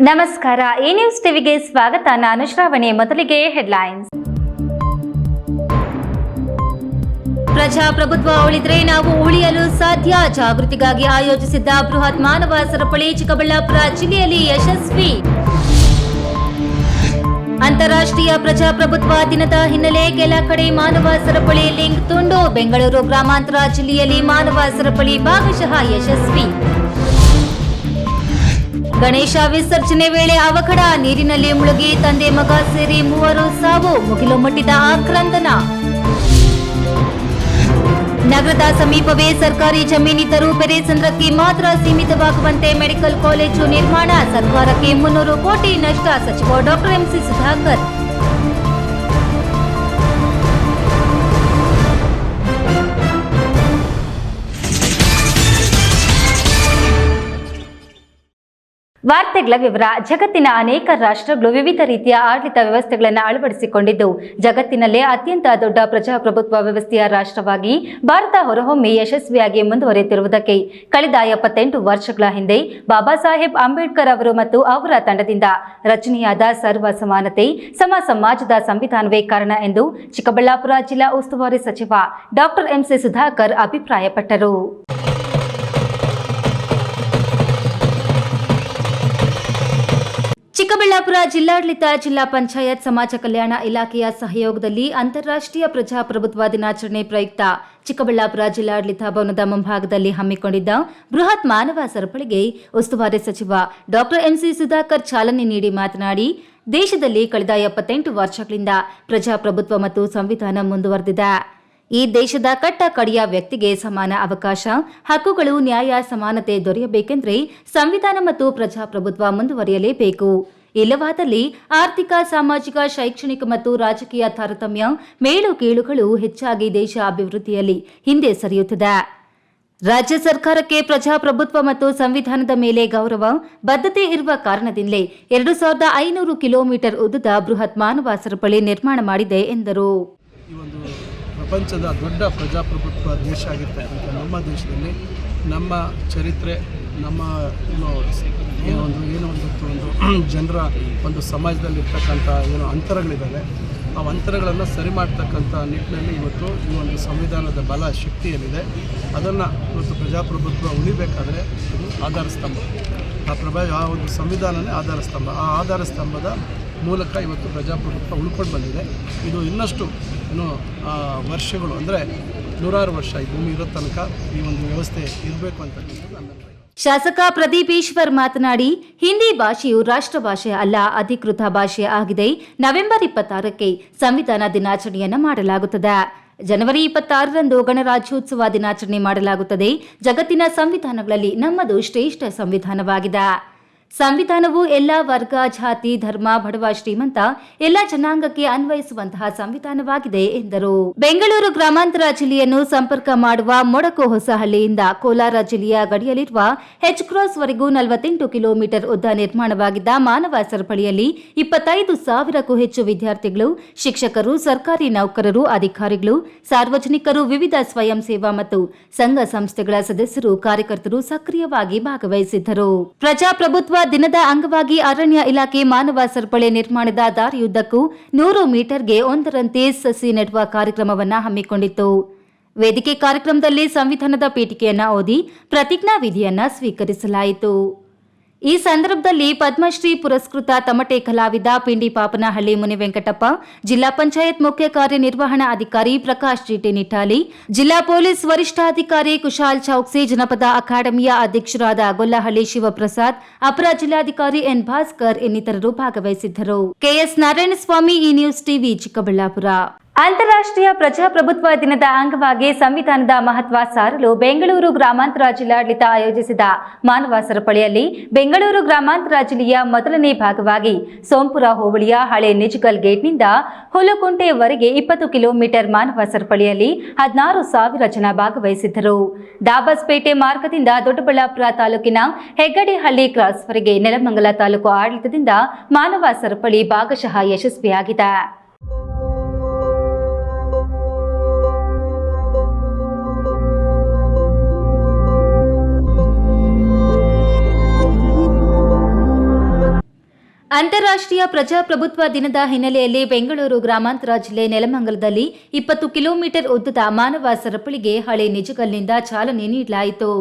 ನಮಸ್ಕಾರ. ಈ ನ್ಯೂಸ್ ಟಿವಿಗೆ ಸ್ವಾಗತ. ನಾನು ಶ್ರಾವಣಿ. ಮೊದಲಿಗೆ ಹೆಡ್ಲೈನ್ಸ್. ಪ್ರಜಾಪ್ರಭುತ್ವ ಉಳಿದ್ರೆ ನಾವು ಉಳಿಯಲು ಸಾಧ್ಯ. ಜಾಗೃತಿಗಾಗಿ ಆಯೋಜಿಸಿದ್ದ ಬೃಹತ್ ಮಾನವ ಸರಪಳಿ ಚಿಕ್ಕಬಳ್ಳಾಪುರ ಜಿಲ್ಲೆಯಲ್ಲಿ ಯಶಸ್ವಿ. ಅಂತಾರಾಷ್ಟ್ರೀಯ ಪ್ರಜಾಪ್ರಭುತ್ವ ದಿನದ ಹಿನ್ನೆಲೆ ಕೆಲ ಕಡೆ ಮಾನವ ಸರಪಳಿ ಲಿಂಕ್ ತುಂಡು. ಬೆಂಗಳೂರು ಗ್ರಾಮಾಂತರ ಜಿಲ್ಲೆಯಲ್ಲಿ ಮಾನವ ಸರಪಳಿ ಭಾಗಶಃ ಯಶಸ್ವಿ. ಗಣೇಶ ವಿಸರ್ಜನೆ ವೇಳೆ ಅವಘಡ. ನೀರಿನಲ್ಲಿ ಮುಳುಗಿ ತಂದೆ ಮಗ ಸೇರಿ 3 ಸಾವು. ಮುಗಿಲು ಮುಟ್ಟಿದ ಆಕ್ರಂದನ. ನಗರದ ಸಮೀಪವೇ ಸರ್ಕಾರಿ ಜಮೀನಿದ್ದರೂ ಪೆರೇಸಂದ್ರಕ್ಕೆ ಮಾತ್ರ ಸೀಮಿತವಾಗುವಂತೆ ಮೆಡಿಕಲ್ ಕಾಲೇಜು ನಿರ್ಮಾಣ. ಸರ್ಕಾರಕ್ಕೆ 300 ಕೋಟಿ ನಷ್ಟ. ಸಚಿವ ಡಾಕ್ಟರ್ ಎಂಸಿ ಸುಧಾಕರ್. ವಾರ್ತೆಗಳ ವಿವರ. ಜಗತ್ತಿನ ಅನೇಕ ರಾಷ್ಟ್ರಗಳು ವಿವಿಧ ರೀತಿಯ ಆಡಳಿತ ವ್ಯವಸ್ಥೆಗಳನ್ನು ಅಳವಡಿಸಿಕೊಂಡಿದ್ದು ಜಗತ್ತಿನಲ್ಲೇ ಅತ್ಯಂತ ದೊಡ್ಡ ಪ್ರಜಾಪ್ರಭುತ್ವ ವ್ಯವಸ್ಥೆಯ ರಾಷ್ಟ್ರವಾಗಿ ಭಾರತ ಹೊರಹೊಮ್ಮಿ ಯಶಸ್ವಿಯಾಗಿ ಮುಂದುವರೆಯುತ್ತಿರುವುದಕ್ಕೆ ಕಳೆದ 78 ವರ್ಷಗಳ ಹಿಂದೆ ಬಾಬಾ ಸಾಹೇಬ್ ಅಂಬೇಡ್ಕರ್ ಅವರು ಮತ್ತು ಅವರ ತಂಡದಿಂದ ರಚನೆಯಾದ ಸರ್ವ ಸಮಾನತೆ ಸಮ ಸಮಾಜದ ಸಂವಿಧಾನವೇ ಕಾರಣ ಎಂದು ಚಿಕ್ಕಬಳ್ಳಾಪುರ ಜಿಲ್ಲಾ ಉಸ್ತುವಾರಿ ಸಚಿವ ಡಾಕ್ಟರ್ ಎಂಸಿ ಸುಧಾಕರ್ ಅಭಿಪ್ರಾಯಪಟ್ಟರು. ಚಿಕ್ಕಬಳ್ಳಾಪುರ ಜಿಲ್ಲಾಡಳಿತ, ಜಿಲ್ಲಾ ಪಂಚಾಯತ್, ಸಮಾಜ ಕಲ್ಯಾಣ ಇಲಾಖೆಯ ಸಹಯೋಗದಲ್ಲಿ ಅಂತಾರಾಷ್ಟ್ರೀಯ ಪ್ರಜಾಪ್ರಭುತ್ವ ದಿನಾಚರಣೆ ಪ್ರಯುಕ್ತ ಚಿಕ್ಕಬಳ್ಳಾಪುರ ಜಿಲ್ಲಾಡಳಿತ ಭವನದ ಮುಂಭಾಗದಲ್ಲಿ ಹಮ್ಮಿಕೊಂಡಿದ್ದ ಬೃಹತ್ ಮಾನವ ಸರಪಳಿಗೆ ಉಸ್ತುವಾರಿ ಸಚಿವ ಡಾಕ್ಟರ್ ಎಂಸಿ ಸುಧಾಕರ್ ಚಾಲನೆ ನೀಡಿ ಮಾತನಾಡಿ, ದೇಶದಲ್ಲಿ ಕಳೆದ 78 ವರ್ಷಗಳಿಂದ ಪ್ರಜಾಪ್ರಭುತ್ವ ಮತ್ತು ಸಂವಿಧಾನ ಮುಂದುವರೆದಿದೆ. ಈ ದೇಶದ ಕಟ್ಟ ಕಡೆಯ ವ್ಯಕ್ತಿಗೆ ಸಮಾನ ಅವಕಾಶ, ಹಕ್ಕುಗಳು, ನ್ಯಾಯ, ಸಮಾನತೆ ದೊರೆಯಬೇಕೆಂದರೆ ಸಂವಿಧಾನ ಮತ್ತು ಪ್ರಜಾಪ್ರಭುತ್ವ ಮುಂದುವರಿಯಲೇಬೇಕು. ಇಲ್ಲವಾದಲ್ಲಿ ಆರ್ಥಿಕ, ಸಾಮಾಜಿಕ, ಶೈಕ್ಷಣಿಕ ಮತ್ತು ರಾಜಕೀಯ ತಾರತಮ್ಯ, ಮೇಲು ಕೀಳುಗಳು ಹೆಚ್ಚಾಗಿ ದೇಶ ಅಭಿವೃದ್ಧಿಯಲ್ಲಿ ಹಿಂದೆ ಸರಿಯುತ್ತದೆ. ರಾಜ್ಯ ಸರ್ಕಾರಕ್ಕೆ ಪ್ರಜಾಪ್ರಭುತ್ವ ಮತ್ತು ಸಂವಿಧಾನದ ಮೇಲೆ ಗೌರವ, ಬದ್ಧತೆ ಇರುವ ಕಾರಣದಿಂದಲೇ 2500 ಕಿಲೋಮೀಟರ್ ಉದ್ದದ ಬೃಹತ್ ಮಾನವ ಸರಪಳಿ ನಿರ್ಮಾಣ ಮಾಡಿದೆ ಎಂದರು. ಪ್ರಪಂಚದ ದೊಡ್ಡ ಪ್ರಜಾಪ್ರಭುತ್ವ ದೇಶ ಆಗಿರ್ತಕ್ಕಂಥ ನಮ್ಮ ದೇಶದಲ್ಲಿ ನಮ್ಮ ಚರಿತ್ರೆ, ನಮ್ಮ ಒಂದು ಜನರ ಒಂದು ಸಮಾಜದಲ್ಲಿರ್ತಕ್ಕಂಥ ಅಂತರಗಳಿದ್ದಾವೆ. ಆ ಅಂತರಗಳನ್ನು ಸರಿ ಮಾಡ್ತಕ್ಕಂಥ ನಿಟ್ಟಿನಲ್ಲಿ ಇವತ್ತು ಈ ಒಂದು ಸಂವಿಧಾನದ ಬಲ ಶಕ್ತಿ ಏನಿದೆ ಅದನ್ನು ಇವತ್ತು ಪ್ರಜಾಪ್ರಭುತ್ವ ಉಳಿಬೇಕಾದ್ರೆ ಅದು ಆಧಾರ ಸ್ತಂಭ. ಆ ಒಂದು ಸಂವಿಧಾನನೇ ಆಧಾರ ಸ್ತಂಭ. ಆ ಆಧಾರ ಸ್ತಂಭದ ಮೂಲಕ ಇವತ್ತು ಪ್ರಜಾಪ್ರಭುತ್ವ ಉಳ್ಕೊಂಡು ಬಂದಿದೆ. ಇದು ಇನ್ನಷ್ಟು ವರ್ಷಗಳು ಅಂದರೆ 100 ವರ್ಷ ಈ ಭೂಮಿ ಇರೋ ತನಕ ಈ ಒಂದು ವ್ಯವಸ್ಥೆ ಇರಬೇಕು ಅಂತಕ್ಕಂಥದ್ದು ನನ್ನ ಅಭಿಪ್ರಾಯ. ಶಾಸಕ ಪ್ರದೀಪ್ ಈಶ್ವರ್ ಮಾತನಾಡಿ, ಹಿಂದಿ ಭಾಷೆಯು ರಾಷ್ಟ್ರ ಭಾಷೆ ಅಲ್ಲ, ಅಧಿಕೃತ ಭಾಷೆ ಆಗಿದೆ. ನವೆಂಬರ್ 26ಕ್ಕೆ ಸಂವಿಧಾನ ದಿನಾಚರಣೆಯನ್ನು ಮಾಡಲಾಗುತ್ತದೆ. ಜನವರಿ 26ರಂದು ಗಣರಾಜ್ಯೋತ್ಸವ ದಿನಾಚರಣೆ ಮಾಡಲಾಗುತ್ತದೆ. ಜಗತ್ತಿನ ಸಂವಿಧಾನಗಳಲ್ಲಿ ನಮ್ಮದು ಶ್ರೇಷ್ಠ ಸಂವಿಧಾನವಾಗಿದೆ. ಸಂವಿಧಾನವು ಎಲ್ಲ ವರ್ಗ, ಜಾತಿ, ಧರ್ಮ, ಬಡವ, ಶ್ರೀಮಂತ ಎಲ್ಲ ಜನಾಂಗಕ್ಕೆ ಅನ್ವಯಿಸುವಂತಹ ಸಂವಿಧಾನವಾಗಿದೆ ಎಂದರು. ಬೆಂಗಳೂರು ಗ್ರಾಮಾಂತರ ಜಿಲ್ಲೆಯನ್ನು ಸಂಪರ್ಕ ಮಾಡುವ ಮೊಡಕು ಹೊಸಹಳ್ಳಿಯಿಂದ ಕೋಲಾರ ಜಿಲ್ಲೆಯ ಗಡಿಯಲ್ಲಿರುವ ಹೆಚ್ ಕ್ರಾಸ್ ವರೆಗೂ 48 ಕಿಲೋಮೀಟರ್ ಉದ್ದ ನಿರ್ಮಾಣವಾಗಿದ್ದ ಮಾನವ ಸರಪಳಿಯಲ್ಲಿ 25,000ಕ್ಕೂ ಹೆಚ್ಚು ವಿದ್ಯಾರ್ಥಿಗಳು, ಶಿಕ್ಷಕರು, ಸರ್ಕಾರಿ ನೌಕರರು, ಅಧಿಕಾರಿಗಳು, ಸಾರ್ವಜನಿಕರು, ವಿವಿಧ ಸ್ವಯಂ ಸೇವಾ ಮತ್ತು ಸಂಘ ಸಂಸ್ಥೆಗಳ ಸದಸ್ಯರು, ಕಾರ್ಯಕರ್ತರು ಸಕ್ರಿಯವಾಗಿ ಭಾಗವಹಿಸಿದ್ದರು. ಪ್ರಜಾಪ್ರಭುತ್ವ ದಿನದ ಅಂಗವಾಗಿ ಅರಣ್ಯ ಇಲಾಖೆ ಮಾನವ ಸರಪಳಿ ನಿರ್ಮಾಣದ ದಾರಿಯುದ್ದಕ್ಕೂ 100 ಮೀಟರ್ಗೆ ಒಂದರಂತೆ ಸಸಿ ನೆಡುವ ಕಾರ್ಯಕ್ರಮವನ್ನು ಹಮ್ಮಿಕೊಂಡಿತ್ತು. ವೇದಿಕೆ ಕಾರ್ಯಕ್ರಮದಲ್ಲಿ ಸಂವಿಧಾನದ ಪೀಠಿಕೆಯನ್ನು ಓದಿ ಪ್ರತಿಜ್ಞಾ ವಿಧಿಯನ್ನು ಸ್ವೀಕರಿಸಲಾಯಿತು. ಈ ಸಂದರ್ಭದಲ್ಲಿ ಪದ್ಮಶ್ರೀ ಪುರಸ್ಕೃತ ತಮಟೆ ಕಲಾವಿದ ಪಿಂಡಿ ಪಾಪನಹಳ್ಳಿ ಮುನಿವೆಂಕಟಪ್ಪ, ಜಿಲ್ಲಾ ಪಂಚಾಯತ್ ಮುಖ್ಯ ಕಾರ್ಯನಿರ್ವಹಣಾ ಅಧಿಕಾರಿ ಪ್ರಕಾಶ್ ಜಿಟಿ ನಿಟ್ಟಾಲಿ, ಜಿಲ್ಲಾ ಪೊಲೀಸ್ ವರಿಷ್ಠಾಧಿಕಾರಿ ಕುಶಾಲ್ ಚೌಕ್ಸಿ, ಜನಪದ ಅಕಾಡೆಮಿಯ ಅಧ್ಯಕ್ಷರಾದ ಗೊಲ್ಲಹಳ್ಳಿ ಶಿವಪ್ರಸಾದ್, ಅಪರ ಜಿಲ್ಲಾಧಿಕಾರಿ ಎನ್ ಭಾಸ್ಕರ್ ಇನ್ನಿತರರು ಭಾಗವಹಿಸಿದ್ದರು. ಕೆಎಸ್ ನಾರಾಯಣಸ್ವಾಮಿ, ಈ ನ್ಯೂಸ್ ಟಿವಿ, ಚಿಕ್ಕಬಳ್ಳಾಪುರ. ಅಂತಾರಾಷ್ಟ್ರೀಯ ಪ್ರಜಾಪ್ರಭುತ್ವ ದಿನದ ಅಂಗವಾಗಿ ಸಂವಿಧಾನದ ಮಹತ್ವ ಸಾರಲು ಬೆಂಗಳೂರು ಗ್ರಾಮಾಂತರ ಜಿಲ್ಲಾಡಳಿತ ಆಯೋಜಿಸಿದ ಮಾನವ ಸರಪಳಿಯಲ್ಲಿ ಬೆಂಗಳೂರು ಗ್ರಾಮಾಂತರ ಜಿಲ್ಲೆಯ ಮೊದಲನೇ ಭಾಗವಾಗಿ ಸೋಂಪುರ ಹೋಬಳಿಯ ಹಳೆ ನಿಜಗಲ್ ಗೇಟ್ನಿಂದ ಹುಲಕುಂಟೆಯವರೆಗೆ 20 ಕಿಲೋಮೀಟರ್ ಮಾನವ ಸರಪಳಿಯಲ್ಲಿ 16,000 ಜನ ಭಾಗವಹಿಸಿದ್ದರು. ದಾಬಸ್ಪೇಟೆ ಮಾರ್ಗದಿಂದ ದೊಡ್ಡಬಳ್ಳಾಪುರ ತಾಲೂಕಿನ ಹೆಗ್ಗಡಿಹಳ್ಳಿ ಕ್ರಾಸ್ವರೆಗೆ ನೆಲಮಂಗಲ ತಾಲೂಕು ಆಡಳಿತದಿಂದ ಮಾನವ ಸರಪಳಿ ಭಾಗಶಃ ಯಶಸ್ವಿಯಾಗಿದೆ. ಅಂತಾರಾಷ್ಟ್ರೀಯ ಪ್ರಜಾಪ್ರಭುತ್ವ ದಿನದ ಹಿನ್ನೆಲೆಯಲ್ಲಿ ಬೆಂಗಳೂರು ಗ್ರಾಮಾಂತರ ಜಿಲ್ಲೆ ನೆಲಮಂಗಲದಲ್ಲಿ 20 ಕಿಲೋಮೀಟರ್ ಉದ್ದದ ಮಾನವ ಸರಪಳಿಗೆ ಹಳೆ ನಿಜಗಲ್ನಿಂದ ಚಾಲನೆ ನೀಡಲಾಯಿತು.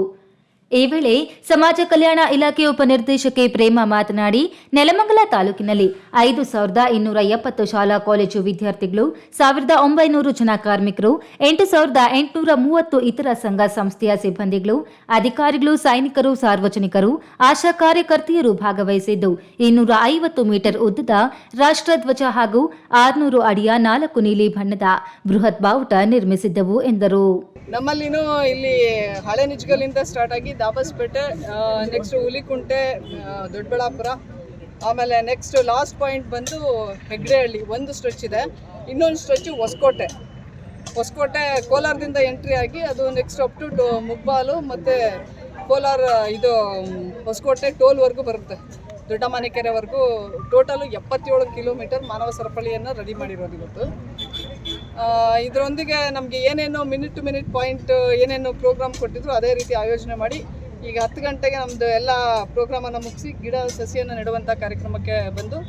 ಈ ವೇಳೆ ಸಮಾಜ ಕಲ್ಯಾಣ ಇಲಾಖೆ ಉಪನಿರ್ದೇಶಕಿ ಪ್ರೇಮ ಮಾತನಾಡಿ, ನೆಲಮಂಗಲ ತಾಲೂಕಿನಲ್ಲಿ 5270 ಶಾಲಾ ಕಾಲೇಜು ವಿದ್ಯಾರ್ಥಿಗಳು, 1900 ಜನ ಕಾರ್ಮಿಕರು, 8830 ಇತರ ಸಂಘ ಸಂಸ್ಥೆಯ ಸಿಬ್ಬಂದಿಗಳು, ಅಧಿಕಾರಿಗಳು, ಸೈನಿಕರು, ಸಾರ್ವಜನಿಕರು, ಆಶಾ ಕಾರ್ಯಕರ್ತೆಯರು ಭಾಗವಹಿಸಿದ್ದು 250 ಮೀಟರ್ ಉದ್ದದ ರಾಷ್ಟ್ರಧ್ವಜ ಹಾಗೂ 600 ಅಡಿಯ 4 ನೀಲಿ ಬಣ್ಣದ ಬೃಹತ್ ಬಾವುಟ ನಿರ್ಮಿಸಿದ್ದವು ಎಂದರು. ನಮ್ಮಲ್ಲಿನೂ ಇಲ್ಲಿ ಹಳೆ ನಿಜಗಲ್ಲಿಂದ ಸ್ಟಾರ್ಟ್ ಆಗಿ ದಾಬಸ್ಪೇಟೆ, ನೆಕ್ಸ್ಟ್ ಹುಲಿಕುಂಟೆ, ದೊಡ್ಡಬಳ್ಳಾಪುರ, ಆಮೇಲೆ ನೆಕ್ಸ್ಟ್ ಲಾಸ್ಟ್ ಪಾಯಿಂಟ್ ಬಂದು ಹೆಗ್ಡೆಹಳ್ಳಿ ಒಂದು ಸ್ಟ್ರೆಚ್ ಇದೆ. ಇನ್ನೊಂದು ಸ್ಟ್ರೆಚ್ಚು ಹೊಸಕೋಟೆ ಕೋಲಾರದಿಂದ ಎಂಟ್ರಿ ಆಗಿ ಅದು ನೆಕ್ಸ್ಟ್ ಅಪ್ ಟು ಮುಗ್ಬಾಲು ಮತ್ತು ಕೋಲಾರ ಇದು ಹೊಸಕೋಟೆ ಟೋಲ್ವರೆಗೂ ಬರುತ್ತೆ. ದೊಡ್ಡ ಮನೆಕೆರೆವರೆಗೂ ಟೋಟಲು 77 ಕಿಲೋಮೀಟರ್ ಮಾನವ ಸರಪಳಿಯನ್ನು ರೆಡಿ ಮಾಡಿರೋದು ಇವತ್ತು. ಇದರೊಂದಿಗೆ ನಮಗೆ ಏನೇನು ಮಿನಿಟ್ ಟು ಮಿನಿಟ್ ಪಾಯಿಂಟ್ ಏನೇನು ಪ್ರೋಗ್ರಾಮ್ ಕೊಟ್ಟಿದ್ರು ಅದೇ ರೀತಿ ಆಯೋಜನೆ ಮಾಡಿ ಈಗ 10 ಗಂಟೆಗೆ ನಮ್ಮದು ಎಲ್ಲ ಪ್ರೋಗ್ರಾಮನ್ನು ಮುಗಿಸಿ ಗಿಡ ಸಸಿಯನ್ನು ನೆಡುವಂಥ ಕಾರ್ಯಕ್ರಮಕ್ಕೆ ಬಂದು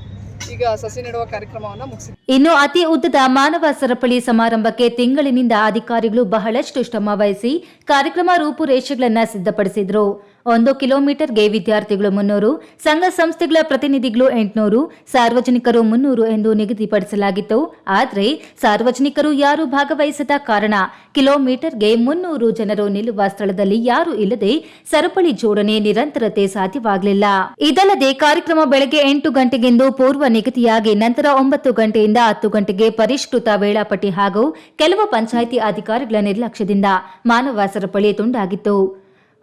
ಈಗ ಸಸಿ ನೆಡುವ ಕಾರ್ಯಕ್ರಮವನ್ನು ಮುಗಿಸಿ. ಇನ್ನು ಅತಿ ಉದ್ದದ ಮಾನವ ಸರಪಳಿ ಸಮಾರಂಭಕ್ಕೆ ತಿಂಗಳಿನಿಂದ ಅಧಿಕಾರಿಗಳು ಬಹಳಷ್ಟು ಶ್ರಮ ವಹಿಸಿ ಕಾರ್ಯಕ್ರಮ ರೂಪುರೇಷೆಗಳನ್ನು ಸಿದ್ಧಪಡಿಸಿದ್ರು. 1 ಕಿಲೋಮೀಟರ್ಗೆ ವಿದ್ಯಾರ್ಥಿಗಳು 300, ಸಂಘ ಸಂಸ್ಥೆಗಳ ಪ್ರತಿನಿಧಿಗಳು 800, ಸಾರ್ವಜನಿಕರು 300 ಎಂದು ನಿಗದಿಪಡಿಸಲಾಗಿತ್ತು. ಆದರೆ ಸಾರ್ವಜನಿಕರು ಯಾರು ಭಾಗವಹಿಸದ ಕಾರಣ ಕಿಲೋಮೀಟರ್ಗೆ 300 ಜನರು ನಿಲ್ಲುವ ಸ್ಥಳದಲ್ಲಿ ಯಾರೂ ಇಲ್ಲದೆ ಸರಪಳಿ ಜೋಡಣೆ ನಿರಂತರತೆ ಸಾಧ್ಯವಾಗಲಿಲ್ಲ. ಇದಲ್ಲದೆ ಕಾರ್ಯಕ್ರಮ ಬೆಳಗ್ಗೆ 8 ಗಂಟೆಗೆಂದು ಪೂರ್ವ ನಿಗದಿಯಾಗಿ ನಂತರ 9 ಗಂಟೆಯಿಂದ 10 ಗಂಟೆಗೆ ಪರಿಷ್ಕೃತ ವೇಳಾಪಟ್ಟಿ ಹಾಗೂ ಕೆಲವು ಪಂಚಾಯಿತಿ ಅಧಿಕಾರಿಗಳ ನಿರ್ಲಕ್ಷ್ಯದಿಂದ ಮಾನವ ಸರಪಳಿ ತುಂಡಾಗಿತ್ತು.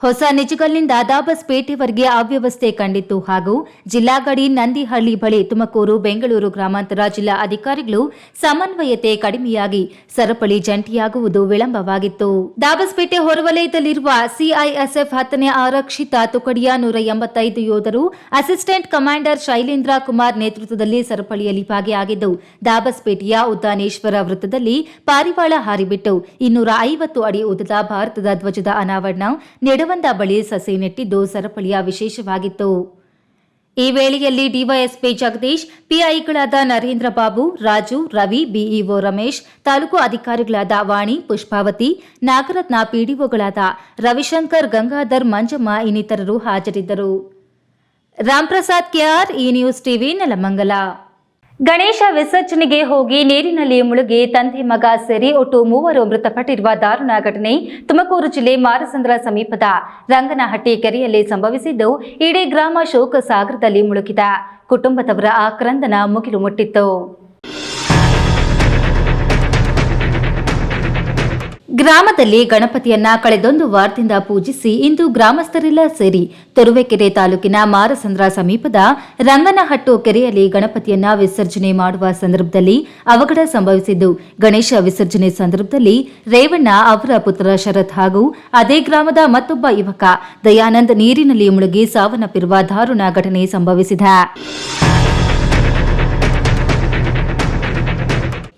ಹೊಸ ನಿಜಗಲ್ನಿಂದ ದಾಬಸ್ಪೇಟೆವರೆಗೆ ಅವ್ಯವಸ್ಥೆ ಕಂಡಿತ್ತು ಹಾಗೂ ಜಿಲ್ಲಾ ಗಡಿ ನಂದಿಹಳ್ಳಿ ಬಳಿ ತುಮಕೂರು, ಬೆಂಗಳೂರು ಗ್ರಾಮಾಂತರ ಜಿಲ್ಲಾ ಅಧಿಕಾರಿಗಳು ಸಮನ್ವಯತೆ ಕಡಿಮೆಯಾಗಿ ಸರಪಳಿ ಜಂಟಿಯಾಗುವುದು ವಿಳಂಬವಾಗಿತ್ತು. ದಾಬಸ್ಪೇಟೆ ಹೊರವಲಯದಲ್ಲಿರುವ ಸಿಐಎಸ್ಎಫ್ 10ನೇ ಆರಕ್ಷಿತ ತುಕಡಿಯ 185 ಯೋಧರು ಅಸಿಸ್ಟೆಂಟ್ ಕಮಾಂಡರ್ ಶೈಲೇಂದ್ರ ಕುಮಾರ್ ನೇತೃತ್ವದಲ್ಲಿ ಸರಪಳಿಯಲ್ಲಿ ಭಾಗಿಯಾಗಿದ್ದು, ದಾಬಸ್ಪೇಟೆಯ ಉದ್ದಾನೇಶ್ವರ ವೃತ್ತದಲ್ಲಿ ಪಾರಿವಾಳ ಹಾರಿಬಿಟ್ಟು 250 ಅಡಿ ಉದ್ದದ ಭಾರತದ ಧ್ವಜದ ಅನಾವರಣ, ನೆಡವಂದ ಬಳಿ ಸಸಿ ನೆಟ್ಟಿದ್ದು ಸರಪಳಿಯ ವಿಶೇಷವಾಗಿತ್ತು. ಈ ವೇಳೆಯಲ್ಲಿ ಡಿವೈಎಸ್ಪಿ ಜಗದೀಶ್, ಪಿಐಗಳಾದ ನರೇಂದ್ರ ಬಾಬು, ರಾಜು, ರವಿ, ಬಿಇಒ ರಮೇಶ್, ತಾಲೂಕು ಅಧಿಕಾರಿಗಳಾದ ವಾಣಿ, ಪುಷ್ಪಾವತಿ, ನಾಗರತ್ನ, ಪಿಡಿಒಗಳಾದ ರವಿಶಂಕರ್, ಗಂಗಾಧರ್, ಮಂಜಮ್ಮ ಇನ್ನಿತರರು ಹಾಜರಿದ್ದರು. ರಾಮ್ಪ್ರಸಾದ್ ಕೆಆರ್, ಈ ನ್ಯೂಸ್ ಟಿವಿ, ನೆಲಮಂಗಲ. ಗಣೇಶ ವಿಸರ್ಜನೆಗೆ ಹೋಗಿ ನೀರಿನಲ್ಲಿ ಮುಳುಗಿ ತಂದೆ ಮಗ ಸೇರಿ ಒಟ್ಟು 3 ಮೃತಪಟ್ಟಿರುವ ದಾರುಣ ಘಟನೆ ತುಮಕೂರು ಜಿಲ್ಲೆ ಮಾರಸಂದ್ರ ಸಮೀಪದ ರಂಗನಹಟ್ಟಿ ಕೆರೆಯಲ್ಲಿ ಸಂಭವಿಸಿದ್ದು, ಇಡೀ ಗ್ರಾಮ ಶೋಕ ಸಾಗರದಲ್ಲಿ ಮುಳುಗಿದ ಕುಟುಂಬದವರ ಆಕ್ರಂದನ ಮುಗಿಲು ಮುಟ್ಟಿತ್ತು. ಗ್ರಾಮದಲ್ಲಿ ಗಣಪತಿಯನ್ನ ಕಳೆದೊಂದು ವಾರದಿಂದ ಪೂಜಿಸಿ ಇಂದು ಗ್ರಾಮಸ್ಥರೆಲ್ಲ ಸೇರಿ ತುರುವೇಕೆರೆ ತಾಲೂಕಿನ ಮಾರಸಂದ್ರ ಸಮೀಪದ ರಂಗನಹಟ್ಟು ಕೆರೆಯಲ್ಲಿ ಗಣಪತಿಯನ್ನ ವಿಸರ್ಜನೆ ಮಾಡುವ ಸಂದರ್ಭದಲ್ಲಿ ಅವಘಡ ಸಂಭವಿಸಿದ್ದು, ಗಣೇಶ ವಿಸರ್ಜನೆ ಸಂದರ್ಭದಲ್ಲಿ ರೇವಣ್ಣ ಅವರ ಪುತ್ರ ಶರತ್ ಹಾಗೂ ಅದೇ ಗ್ರಾಮದ ಮತ್ತೊಬ್ಬ ಯುವಕ ದಯಾನಂದ್ ನೀರಿನಲ್ಲಿ ಮುಳುಗಿ ಸಾವನ್ನಪ್ಪಿರುವ ದಾರುಣ ಘಟನೆ ಸಂಭವಿಸಿದೆ.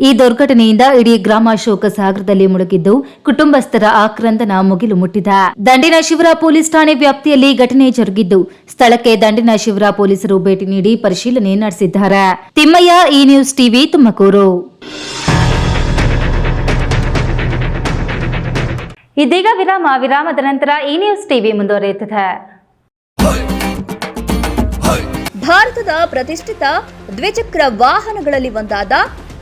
ಈ ದುರ್ಘಟನೆಯಿಂದ ಇಡೀ ಗ್ರಾಮ ಶೋಕ ಸಾಗರದಲ್ಲಿ ಮುಳುಗಿದ್ದು ಕುಟುಂಬಸ್ಥರ ಆಕ್ರಂದನ ಮುಗಿಲು ಮುಟ್ಟಿದೆ. ದಂಡಿನ ಶಿವರ ಪೊಲೀಸ್ ಠಾಣೆ ವ್ಯಾಪ್ತಿಯಲ್ಲಿ ಘಟನೆ ಜರುಗಿದ್ದು, ಸ್ಥಳಕ್ಕೆ ದಂಡಿನ ಶಿವರ ಪೊಲೀಸರು ಭೇಟಿ ನೀಡಿ ಪರಿಶೀಲನೆ ನಡೆಸಿದ್ದಾರೆ. ತಿಮ್ಮಯ್ಯ, ಈ ನ್ಯೂಸ್ ಟಿವಿ, ತುಮಕೂರು. ಇದೀಗ ವಿರಾಮದ ನಂತರ ಈ ನ್ಯೂಸ್ ಟಿವಿ ಮುಂದುವರಿಯುತ್ತದೆ. ಭಾರತದ ಪ್ರತಿಷ್ಠಿತ ದ್ವಿಚಕ್ರ ವಾಹನಗಳಲ್ಲಿ ಒಂದಾದ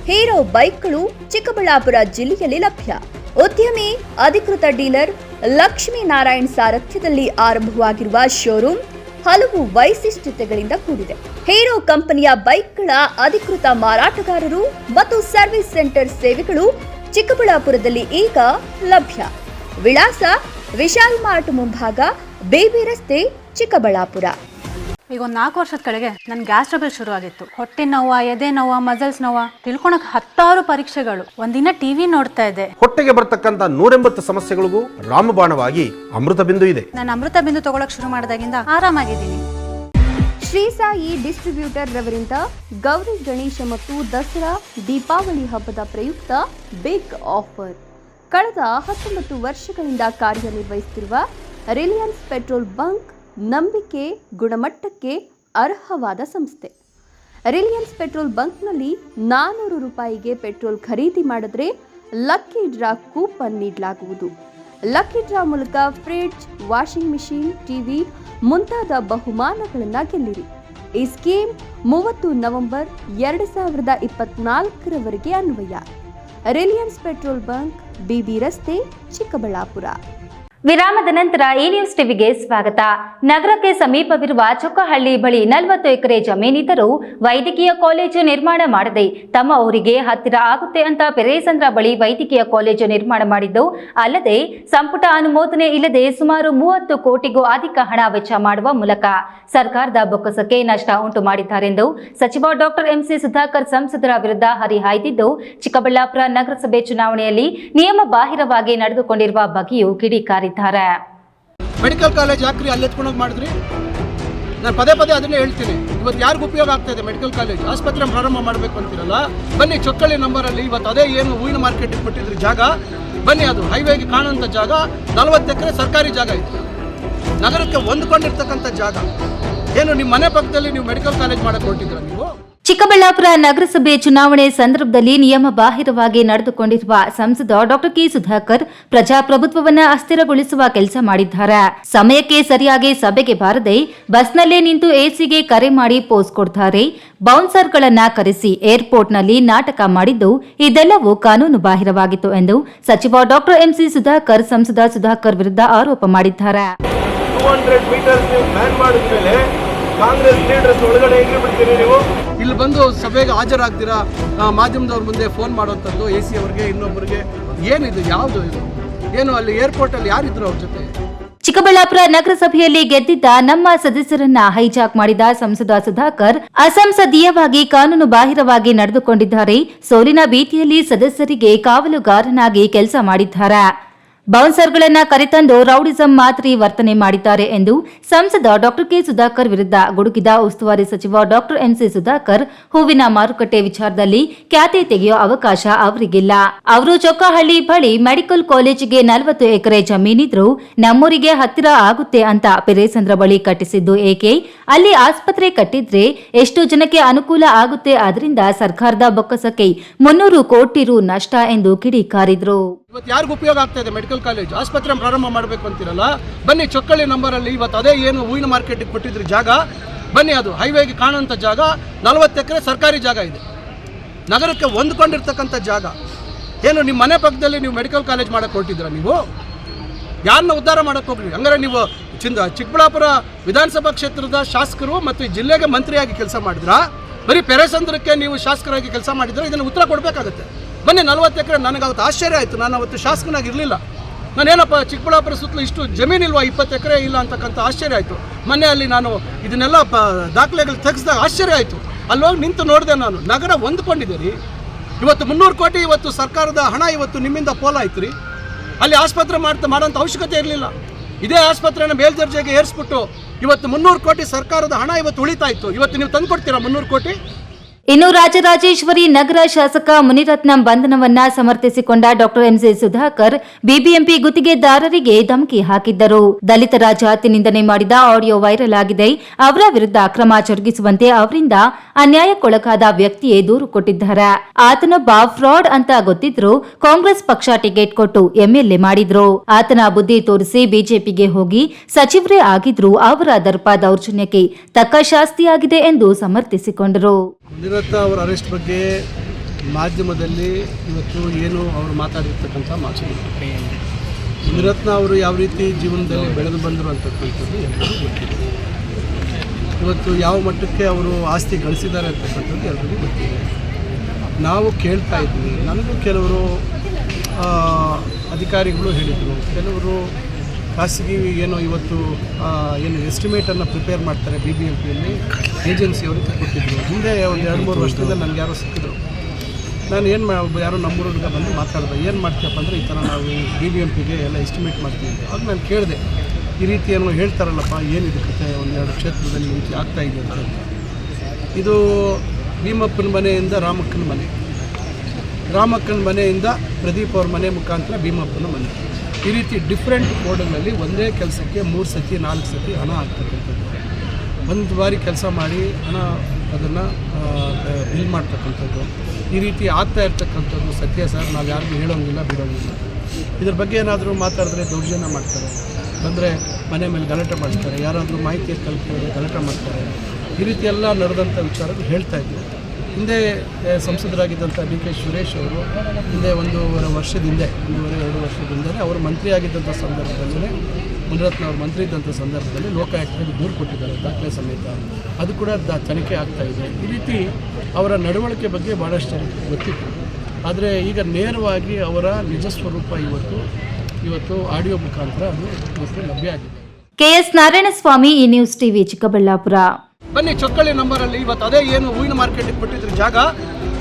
ಹೀರೋ ಬೈಕ್ಗಳು ಚಿಕ್ಕಬಳ್ಳಾಪುರ ಜಿಲ್ಲೆಯಲ್ಲಿ ಲಭ್ಯ. ಉದ್ಯಮಿ ಅಧಿಕೃತ ಡೀಲರ್ ಲಕ್ಷ್ಮೀನಾರಾಯಣ್ ಸಾರಥ್ಯದಲ್ಲಿ ಆರಂಭವಾಗಿರುವ ಶೋರೂಮ್ ಹಲವು ವೈಶಿಷ್ಟ್ಯತೆಗಳಿಂದ ಕೂಡಿದೆ. ಹೀರೋ ಕಂಪನಿಯ ಬೈಕ್ಗಳ ಅಧಿಕೃತ ಮಾರಾಟಗಾರರು ಮತ್ತು ಸರ್ವಿಸ್ ಸೆಂಟರ್ ಸೇವೆಗಳು ಚಿಕ್ಕಬಳ್ಳಾಪುರದಲ್ಲಿ ಈಗ ಲಭ್ಯ. ವಿಳಾಸ ವಿಶಾಲ್ ಮಾರ್ಟ್ ಮುಂಭಾಗ, ಬೇಬಿ ರಸ್ತೆ, ಚಿಕ್ಕಬಳ್ಳಾಪುರ. ಈಗ ಒಂದು 4 ವರ್ಷದ ಕೆಳಗೆ ನನ್ನ ಗ್ಯಾಸ್ ಟ್ರಬಲ್ ಶುರು ಆಗಿತ್ತು. ಹೊಟ್ಟೆ ನೋವು, ಎದೆ ನೋವು, ಮಸಲ್ಸ್ ನೋವು, ತಿಳ್ಕೊಳಕ್ 10 ಪರೀಕ್ಷೆಗಳು. ಒಂದಿನ ಟಿವಿ ನೋಡ್ತಾ ಇದ್ದೆ. ಹೊಟ್ಟೆಗೆ ಬರ್ತಕ್ಕಂಥ 180 ಸಮಸ್ಯೆಗಳಿಗೂ ರಾಮಬಾಣವಾಗಿ ಅಮೃತ ಬಿಂದು ಇದೆ. ನಾನು ಅಮೃತ ಬಿಂದು ತಗೊಳಕ್ ಶುರು ಮಾಡಿದಾಗಿಂದ ಆರಾಮಾಗಿದ್ದೀನಿ. ಶ್ರೀ ಸಾಯಿ ಡಿಸ್ಟ್ರಿಬ್ಯೂಟರ್ ರವರಿಂದ ಗೌರಿ ಗಣೇಶ ಮತ್ತು ದಸರಾ ದೀಪಾವಳಿ ಹಬ್ಬದ ಪ್ರಯುಕ್ತ ಬಿಗ್ ಆಫರ್. ಕಳೆದ 19 ವರ್ಷಗಳಿಂದ ಕಾರ್ಯನಿರ್ವಹಿಸುತ್ತಿರುವ ರಿಲಯನ್ಸ್ ಪೆಟ್ರೋಲ್ ಬಂಕ್ ನಂಬಿಕೆ, ಗುಣಮಟ್ಟಕ್ಕೆ ಅರ್ಹವಾದ ಸಂಸ್ಥೆ. ರಿಲಯನ್ಸ್ ಪೆಟ್ರೋಲ್ ಬಂಕ್ನಲ್ಲಿ 400 ರೂಪಾಯಿಗೆ ಪೆಟ್ರೋಲ್ ಖರೀದಿ ಮಾಡಿದ್ರೆ ಲಕ್ಕಿ ಡ್ರಾ ಕೂಪನ್ ನೀಡಲಾಗುವುದು. ಲಕ್ಕಿ ಡ್ರಾ ಮೂಲಕ ಫ್ರಿಡ್ಜ್, ವಾಷಿಂಗ್ ಮಿಷಿನ್, ಟಿವಿ ಮುಂತಾದ ಬಹುಮಾನಗಳನ್ನು ಗೆಲ್ಲಿರಿ. ಈ ಸ್ಕೀಮ್ 30 ನವೆಂಬರ್ 2024ರವರೆಗೆ ಅನ್ವಯ. ರಿಲಯನ್ಸ್ ಪೆಟ್ರೋಲ್ ಬಂಕ್, ಬಿಬಿ ರಸ್ತೆ, ಚಿಕ್ಕಬಳ್ಳಾಪುರ. ವಿರಾಮದ ನಂತರ ಈ ನ್ಯೂಸ್ ಟಿವಿಗೆ ಸ್ವಾಗತ. ನಗರಕ್ಕೆ ಸಮೀಪವಿರುವ ಚೊಕ್ಕಹಳ್ಳಿ ಬಳಿ 40 ಎಕರೆ ಜಮೀನಿದ್ದರೂ ವೈದ್ಯಕೀಯ ಕಾಲೇಜು ನಿರ್ಮಾಣ ಮಾಡದೆ ತಮ್ಮ ಊರಿಗೆ ಹತ್ತಿರ ಆಗುತ್ತೆ ಅಂತ ಪೆರೇಸಂದ್ರ ಬಳಿ ವೈದ್ಯಕೀಯ ಕಾಲೇಜು ನಿರ್ಮಾಣ ಮಾಡಿದ್ದು ಅಲ್ಲದೆ ಸಂಪುಟ ಅನುಮೋದನೆ ಇಲ್ಲದೆ ಸುಮಾರು 30 ಕೋಟಿಗೂ ಅಧಿಕ ಹಣ ವೆಚ್ಚ ಮಾಡುವ ಮೂಲಕ ಸರ್ಕಾರದ ಬೊಕ್ಕಸಕ್ಕೆ ನಷ್ಟ ಉಂಟು ಮಾಡಿದ್ದಾರೆಂದು ಸಚಿವ ಡಾಕ್ಟರ್ ಎಂಸಿ ಸುಧಾಕರ್ ಸಂಸದರ ವಿರುದ್ಧ ಹರಿಹಾಯ್ದಿದ್ದು, ಚಿಕ್ಕಬಳ್ಳಾಪುರ ನಗರಸಭೆ ಚುನಾವಣೆಯಲ್ಲಿ ನಿಯಮ ಬಾಹಿರವಾಗಿ ನಡೆದುಕೊಂಡಿರುವ ಬಗ್ಗೆಯೂ ಕಿಡಿಕಾರಿದ್ದಾರೆ. ಮೆಡಿಕಲ್ ಕಾಲೇಜ್ ಯಾಕ್ರಿ ಅಲ್ಲಿ ಎತ್ಕೊಂಡೋಗಿ ಮಾಡಿದ್ರಿ? ನಾನು ಪದೇ ಅದನ್ನೇ ಹೇಳ್ತೀನಿ. ಇವತ್ತು ಯಾರಿಗೂ ಉಪಯೋಗ ಆಗ್ತಾ ಇದೆ ಮೆಡಿಕಲ್ ಕಾಲೇಜ್? ಆಸ್ಪತ್ರೆ ಪ್ರಾರಂಭ ಮಾಡಬೇಕು ಅಂತೀರಲ್ಲ, ಬನ್ನಿ ಚೊಕ್ಕಳ್ಳಿ ನಂಬರಲ್ಲಿ ಇವತ್ತು ಅದೇ ಏನು ಹೂವಿನ ಮಾರ್ಕೆಟಿಗೆ ಕೊಟ್ಟಿದ್ರಿ ಜಾಗ, ಬನ್ನಿ ಅದು ಹೈವೇಗೆ ಕಾಣುವಂಥ ಜಾಗ. 40 ಎಕರೆ ಸರ್ಕಾರಿ ಜಾಗ ಇದೆ, ನಗರಕ್ಕೆ ಹೊಂದ್ಕೊಂಡಿರ್ತಕ್ಕಂಥ ಜಾಗ. ಏನು ನಿಮ್ಮ ಮನೆ ಪಕ್ಕದಲ್ಲಿ ನೀವು ಮೆಡಿಕಲ್ ಕಾಲೇಜ್ ಮಾಡಕ್ಕೆ ಹೊರಟಿದ್ದೀರಾ ನೀವು? ಚಿಕ್ಕಬಳ್ಳಾಪುರ ನಗರಸಭೆ ಚುನಾವಣೆ ಸಂದರ್ಭದಲ್ಲಿ ನಿಯಮ ಬಾಹಿರವಾಗಿ ನಡೆದುಕೊಂಡಿರುವ ಸಂಸದ ಡಾಕ್ಟರ್ ಕೆ ಸುಧಾಕರ್ ಪ್ರಜಾಪ್ರಭುತ್ವವನ್ನ ಅಸ್ಥಿರಗೊಳಿಸುವ ಕೆಲಸ ಮಾಡಿದ್ದಾರೆ. ಸಮಯಕ್ಕೆ ಸರಿಯಾಗಿ ಸಭೆಗೆ ಬಾರದೆ ಬಸ್ನಲ್ಲೇ ನಿಂತು ಎಸಿಗೆ ಕರೆ ಮಾಡಿ ಪೋಸ್ ಕೊಡ್ತಾರೆ. ಬೌನ್ಸರ್ಗಳನ್ನ ಕರೆಸಿ ಏರ್ಪೋರ್ಟ್ನಲ್ಲಿ ನಾಟಕ ಮಾಡಿದ್ದು ಇದೆಲ್ಲವೂ ಕಾನೂನು ಬಾಹಿರವಾಗಿತ್ತು ಎಂದು ಸಚಿವ ಡಾಕ್ಟರ್ ಎಂಸಿ ಸುಧಾಕರ್ ಸಂಸದ ಸುಧಾಕರ್ ವಿರುದ್ಧ ಆರೋಪ ಮಾಡಿದ್ದಾರೆ. 200 ಮೀಟರ್ಸ್ ನೀವು ಬ್ಯಾನ್ ಮಾಡಿದ್ಮೇಲೆ ಕಾಂಗ್ರೆಸ್ ಲೀಡರ್ಸ್ ಒಳಗಡೆ ಹೇಗೆ ಬಿಡ್ತೀರಿ ನೀವು? ಇಲ್ಲಿ ಬಂದು ಸಭೆಗೆ ಹಾಜರಾಗ್ತೀರಾ, ಮಾಧ್ಯಮದವ್ರ ಮುಂದೆ ಫೋನ್ ಮಾಡೋಂಥದ್ದು ಎ ಸಿ ಅವ್ರಿಗೆ ಇನ್ನೊಬ್ಬರಿಗೆ. ಏನಿದು? ಯಾವುದು ಇದು? ಏನು ಅಲ್ಲಿ ಏರ್ಪೋರ್ಟಲ್ಲಿ ಯಾರಿದ್ರು ಅವ್ರ ಜೊತೆ? ಚಿಕ್ಕಬಳ್ಳಾಪುರ ನಗರಸಭೆಯಲ್ಲಿ ಗೆದ್ದಿದ್ದ ನಮ್ಮ ಸದಸ್ಯರನ್ನ ಹೈಜಾಕ್ ಮಾಡಿದ ಸಂಸದ ಸುಧಾಕರ್ ಅಸಂಸದೀಯವಾಗಿ ಕಾನೂನು ಬಾಹಿರವಾಗಿ ನಡೆದುಕೊಂಡಿದ್ದಾರೆ. ಸೋಲಿನ ಭೀತಿಯಲ್ಲಿ ಸದಸ್ಯರಿಗೆ ಕಾವಲುಗಾರನಾಗಿ ಕೆಲಸ ಮಾಡಿದ್ದಾರೆ. ಬೌನ್ಸರ್ಗಳನ್ನ ಕರೆತಂದು ರೌಡಿಸಂ ಮಾದರಿ ವರ್ತನೆ ಮಾಡಿದ್ದಾರೆ ಎಂದು ಸಂಸದ ಡಾಕ್ಟರ್ ಕೆ ಸುಧಾಕರ್ ವಿರುದ್ಧ ಗುಡುಗಿದ ಉಸ್ತುವಾರಿ ಸಚಿವ ಡಾಕ್ಟರ್ ಎಂಸಿ ಸುಧಾಕರ್ ಹೂವಿನ ಮಾರುಕಟ್ಟೆ ವಿಚಾರದಲ್ಲಿ ಖ್ಯಾತಿ ತೆಗೆಯುವ ಅವಕಾಶ ಅವರಿಗಿಲ್ಲ. ಅವರು ಚೊಕ್ಕಹಳ್ಳಿ ಬಳಿ ಮೆಡಿಕಲ್ ಕಾಲೇಜಿಗೆ 40 ಎಕರೆ ಜಮೀನಿದ್ರು ನಮ್ಮೂರಿಗೆ ಹತ್ತಿರ ಆಗುತ್ತೆ ಅಂತ ಪೆರೇಸಂದ್ರ ಬಳಿ ಕಟ್ಟಿಸಿದ್ದು ಏಕೆ? ಅಲ್ಲಿ ಆಸ್ಪತ್ರೆ ಕಟ್ಟಿದ್ರೆ ಎಷ್ಟು ಜನಕ್ಕೆ ಅನುಕೂಲ ಆಗುತ್ತೆ, ಅದರಿಂದ ಸರ್ಕಾರದ ಬೊಕ್ಕಸಕ್ಕೆ 300 ಕೋಟಿ ರು ನಷ್ಟ ಎಂದು ಕಿಡಿಕಾರಿದ್ರು. ಇವತ್ತು ಯಾರಿಗೂ ಉಪಯೋಗ ಆಗ್ತಾ ಇದೆ ಮೆಡಿಕಲ್ ಕಾಲೇಜ್? ಆಸ್ಪತ್ರೆ ಪ್ರಾರಂಭ ಮಾಡಬೇಕು ಅಂತೀರಲ್ಲ, ಬನ್ನಿ ಚೊಕ್ಕಳ್ಳಿ ನಂಬರಲ್ಲಿ ಇವತ್ತು ಅದೇ ಏನು ಹೂವಿನ ಮಾರ್ಕೆಟಿಗೆ ಕೊಟ್ಟಿದ್ರಿ ಜಾಗ, ಬನ್ನಿ ಅದು ಹೈವೇಗೆ ಕಾಣುವಂಥ ಜಾಗ. 40 ಎಕರೆ ಸರ್ಕಾರಿ ಜಾಗ ಇದೆ, ನಗರಕ್ಕೆ ಹೊಂದ್ಕೊಂಡಿರ್ತಕ್ಕಂಥ ಜಾಗ. ಏನು ನಿಮ್ಮ ಮನೆ ಪಕ್ಕದಲ್ಲಿ ನೀವು ಮೆಡಿಕಲ್ ಕಾಲೇಜ್ ಮಾಡಕ್ಕೆ ಹೊರಟಿದ್ದೀರಾ ನೀವು? ಯಾರನ್ನ ಉದ್ಧಾರ ಮಾಡಕ್ಕೆ ಹೋಗ್ರಿ? ಹಂಗಾರೆ ನೀವು ಚಿಕ್ಕಬಳ್ಳಾಪುರ ವಿಧಾನಸಭಾ ಕ್ಷೇತ್ರದ ಶಾಸಕರು ಮತ್ತು ಜಿಲ್ಲೆಗೆ ಮಂತ್ರಿಯಾಗಿ ಕೆಲಸ ಮಾಡಿದ್ರಾ? ಬರೀ ಪೆರೇಸಂದ್ರಕ್ಕೆ ನೀವು ಶಾಸಕರಾಗಿ ಕೆಲಸ ಮಾಡಿದ್ರೆ ಇದನ್ನು ಉತ್ತರ ಕೊಡಬೇಕಾಗತ್ತೆ. ಬನ್ನಿ 40 ಎಕರೆ. ನನಗೆ ಅವತ್ತು ಆಶ್ಚರ್ಯ ಆಯಿತು, ನಾನು ಅವತ್ತು ಶಾಸಕನಾಗಿರಲಿಲ್ಲ. ನಾನೇನಪ್ಪ ಚಿಕ್ಕಬಳ್ಳಾಪುರ ಸುತ್ತಲೂ ಇಷ್ಟು ಜಮೀನಿಲ್ವಾ, 20 ಎಕರೆ ಇಲ್ಲ ಅಂತಕ್ಕಂಥ ಆಶ್ಚರ್ಯ ಆಯಿತು. ಮೊನ್ನೆ ಅಲ್ಲಿ ನಾನು ಇದನ್ನೆಲ್ಲ ದಾಖಲೆಗಳು ತೆಗೆಸಿದಾಗ ಆಶ್ಚರ್ಯ ಆಯಿತು. ಅಲ್ಲೋಗಿ ನಿಂತು ನೋಡಿದೆ ನಾನು, ನಗರ ಹೊಂದ್ಕೊಂಡಿದ್ದೀರಿ. ಇವತ್ತು 300 ಕೋಟಿ ಇವತ್ತು ಸರ್ಕಾರದ ಹಣ ಇವತ್ತು ನಿಮ್ಮಿಂದ ಪೋಲಾಯ್ತು ರೀ. ಅಲ್ಲಿ ಆಸ್ಪತ್ರೆ ಮಾಡೋಂಥ ಅವಶ್ಯಕತೆ ಇರಲಿಲ್ಲ. ಇದೇ ಆಸ್ಪತ್ರೆನ ಮೇಲ್ದರ್ಜೆಗೆ ಏರಿಸ್ಬಿಟ್ಟು ಇವತ್ತು 300 ಕೋಟಿ ಸರ್ಕಾರದ ಹಣ ಇವತ್ತು ಉಳಿತಾ ಇತ್ತು. ಇವತ್ತು ನೀವು ತಂದು ಕೊಡ್ತೀರಾ 300 ಕೋಟಿ? ಇನ್ನು ರಾಜರಾಜೇಶ್ವರಿ ನಗರ ಶಾಸಕ ಮುನಿರತ್ನಂ ಬಂಧನವನ್ನ ಸಮರ್ಥಿಸಿಕೊಂಡ ಡಾಕ್ಟರ್ ಎಂಸಿ ಸುಧಾಕರ್ ಬಿಬಿಎಂಪಿ ಗುತ್ತಿಗೆದಾರರಿಗೆ ಧಮಕಿ ಹಾಕಿದ್ದರು. ದಲಿತರ ಜಾತಿ ನಿಂದನೆ ಮಾಡಿದ ಆಡಿಯೋ ವೈರಲ್ ಆಗಿದೆ. ಅವರ ವಿರುದ್ಧ ಕ್ರಮ ಜರುಗಿಸುವಂತೆ ಅವರಿಂದ ಅನ್ಯಾಯಕ್ಕೊಳಗಾದ ವ್ಯಕ್ತಿಯೇ ದೂರು ಕೊಟ್ಟಿದ್ದಾರೆ. ಆತನೊಬ್ಬ ಫ್ರಾಡ್ ಅಂತ ಗೊತ್ತಿದ್ರು ಕಾಂಗ್ರೆಸ್ ಪಕ್ಷ ಟಿಕೆಟ್ ಕೊಟ್ಟು ಎಂಎಲ್ಎ ಮಾಡಿದ್ರು. ಆತನ ಬುದ್ಧಿ ತೋರಿಸಿ ಬಿಜೆಪಿಗೆ ಹೋಗಿ ಸಚಿವರೇ ಆಗಿದ್ರು. ಅವರ ದರ್ಪ ದೌರ್ಜನ್ಯಕ್ಕೆ ತಕ್ಕ ಶಾಸ್ತಿಯಾಗಿದೆ ಎಂದು ಸಮರ್ಥಿಸಿಕೊಂಡರು. ಮುನಿರತ್ನ ಅವರ ಅರೆಸ್ಟ್ ಬಗ್ಗೆ ಮಾಧ್ಯಮದಲ್ಲಿ ಇವತ್ತು ಏನು ಅವರು ಮಾತಾಡಿರ್ತಕ್ಕಂಥ ಮಾತುಗಳು, ಮುನಿರತ್ನ ಅವರು ಯಾವ ರೀತಿ ಜೀವನದಲ್ಲಿ ಬೆಳೆದು ಬಂದರು ಅಂತಕ್ಕಂಥದ್ದು ಎಲ್ಲರಿಗೂ ಗೊತ್ತಿದೆ. ಇವತ್ತು ಯಾವ ಮಟ್ಟಕ್ಕೆ ಅವರು ಆಸ್ತಿ ಗಳಿಸಿದ್ದಾರೆ ಅಂತಕ್ಕಂಥದ್ದು ಎಲ್ಲರಿಗೂ ಗೊತ್ತಿದೆ. ನಾವು ಕೇಳ್ತಾ ಇದ್ವಿ, ನನಗೂ ಕೆಲವರು ಅಧಿಕಾರಿಗಳು ಹೇಳಿದರು, ಕೆಲವರು ಖಾಸಗಿ ಏನೋ ಇವತ್ತು ಏನು ಎಸ್ಟಿಮೇಟನ್ನು ಪ್ರಿಪೇರ್ ಮಾಡ್ತಾರೆ BBMPಯಲ್ಲಿ ಏಜೆನ್ಸಿಯವರು ಕೊಟ್ಟಿದ್ದರು. ಹಿಂದೆ ಒಂದು 2-3 ವರ್ಷದಿಂದ ನನಗೆ ಯಾರೋ ಸಿಕ್ಕಿದ್ರು. ನಾನು ಯಾರೋ ನಮ್ಮೂರಿಗೆ ಬಂದು ಮಾತಾಡಿದೆ, ಏನು ಮಾಡ್ತೀಯಪ್ಪ ಅಂದರೆ ಈ ಥರ ನಾವು BBMPಗೆ ಎಲ್ಲ ಎಸ್ಟಿಮೇಟ್ ಮಾಡ್ತೀವಿ ಅಂತ. ಆಗ ನಾನು ಕೇಳಿದೆ, ಈ ರೀತಿ ಏನೋ ಹೇಳ್ತಾರಲ್ಲಪ್ಪ, ಏನಿದೆ ಕತೆ, 1-2 ಕ್ಷೇತ್ರದಲ್ಲಿ ಈ ರೀತಿ ಆಗ್ತಾಯಿದೆ ಅಂತ. ಇದು ಭೀಮಪ್ಪನ ಮನೆಯಿಂದ ರಾಮಕ್ಕನ ಮನೆ, ರಾಮಕ್ಕನ ಮನೆಯಿಂದ ಪ್ರದೀಪ್ ಅವ್ರ ಮನೆ ಮುಖಾಂತರ ಭೀಮಪ್ಪನ ಮನೆ, ಈ ರೀತಿ ಡಿಫ್ರೆಂಟ್ ಕೋಡ್ಗಳಲ್ಲಿ ಒಂದೇ ಕೆಲಸಕ್ಕೆ 3 ಸತಿ 4 ಸತಿ ಹಣ ಆಗ್ತಕ್ಕಂಥದ್ದು. ಒಂದು ಬಾರಿ ಕೆಲಸ ಮಾಡಿ ಹಣ ಅದನ್ನು ಬಿಲ್ ಮಾಡ್ತಕ್ಕಂಥದ್ದು ಈ ರೀತಿ ಆಗ್ತಾ ಇರ್ತಕ್ಕಂಥದ್ದು ಸತ್ಯ ಸರ್. ನಾವು ಯಾರಿಗೂ ಹೇಳೋಂಗಿಲ್ಲ ಬಿಡೋಂಗಿಲ್ಲ. ಇದ್ರ ಬಗ್ಗೆ ಏನಾದರೂ ಮಾತಾಡಿದ್ರೆ ದೌರ್ಜನ್ಯ ಮಾಡ್ತಾರೆ, ಅಂದರೆ ಮನೆ ಮೇಲೆ ಗಲಾಟೆ ಮಾಡ್ತಾರೆ, ಯಾರಾದರೂ ಮಾಹಿತಿ ಕಲ್ಪಿಸಿದ್ರೆ ಗಲಾಟೆ ಮಾಡ್ತಾರೆ. ಈ ರೀತಿ ಎಲ್ಲ ನಡೆದಂಥ ವಿಚಾರಗಳು ಹೇಳ್ತಾ ಇದ್ದರು. ಹಿಂದೆ ಸಂಸದರಾಗಿದ್ದಂಥ ಡಿ.ಕೆ. ಸುರೇಶ್ ಅವರು ಹಿಂದೆ 1.5 ವರ್ಷದಿಂದ 2 ವರ್ಷದಿಂದಲೇ ಅವರು ಮಂತ್ರಿ ಆಗಿದ್ದಂಥ ಸಂದರ್ಭದಲ್ಲೇ, ಮುನಿರತ್ನ ಅವರು ಮಂತ್ರಿ ಇದ್ದಂಥ ಸಂದರ್ಭದಲ್ಲಿ ಲೋಕಾಯುಕ್ತರಿಗೆ ದೂರು ಕೊಟ್ಟಿದ್ದಾರೆ, ದಾಖಲೆ ಸಮೇತ. ಅದು ಕೂಡ ತನಿಖೆ ಆಗ್ತಾ ಇದೆ. ಈ ರೀತಿ ಅವರ ನಡವಳಿಕೆ ಬಗ್ಗೆ ಭಾಳಷ್ಟು ಜನಕ್ಕೆ ಗೊತ್ತಿತ್ತು. ಆದರೆ ಈಗ ನೇರವಾಗಿ ಅವರ ನಿಜ ಸ್ವರೂಪ ಇವತ್ತು ಆಡಿಯೋ ಮುಖಾಂತರ ಅದು ಇವತ್ತು ಲಭ್ಯ ಆಗಿದೆ. ಕೆಎಸ್ ನಾರಾಯಣಸ್ವಾಮಿ, ಈ ನ್ಯೂಸ್ ಟಿವಿ, ಚಿಕ್ಕಬಳ್ಳಾಪುರ. ಬನ್ನಿ, ಚೊಕ್ಕಳ್ಳಿ ನಂಬರಲ್ಲಿ ಇವತ್ತು ಅದೇ ಏನು ಹೂವಿನ ಮಾರ್ಕೆಟಿಗೆ ಕೊಟ್ಟಿದ್ರು ಜಾಗ,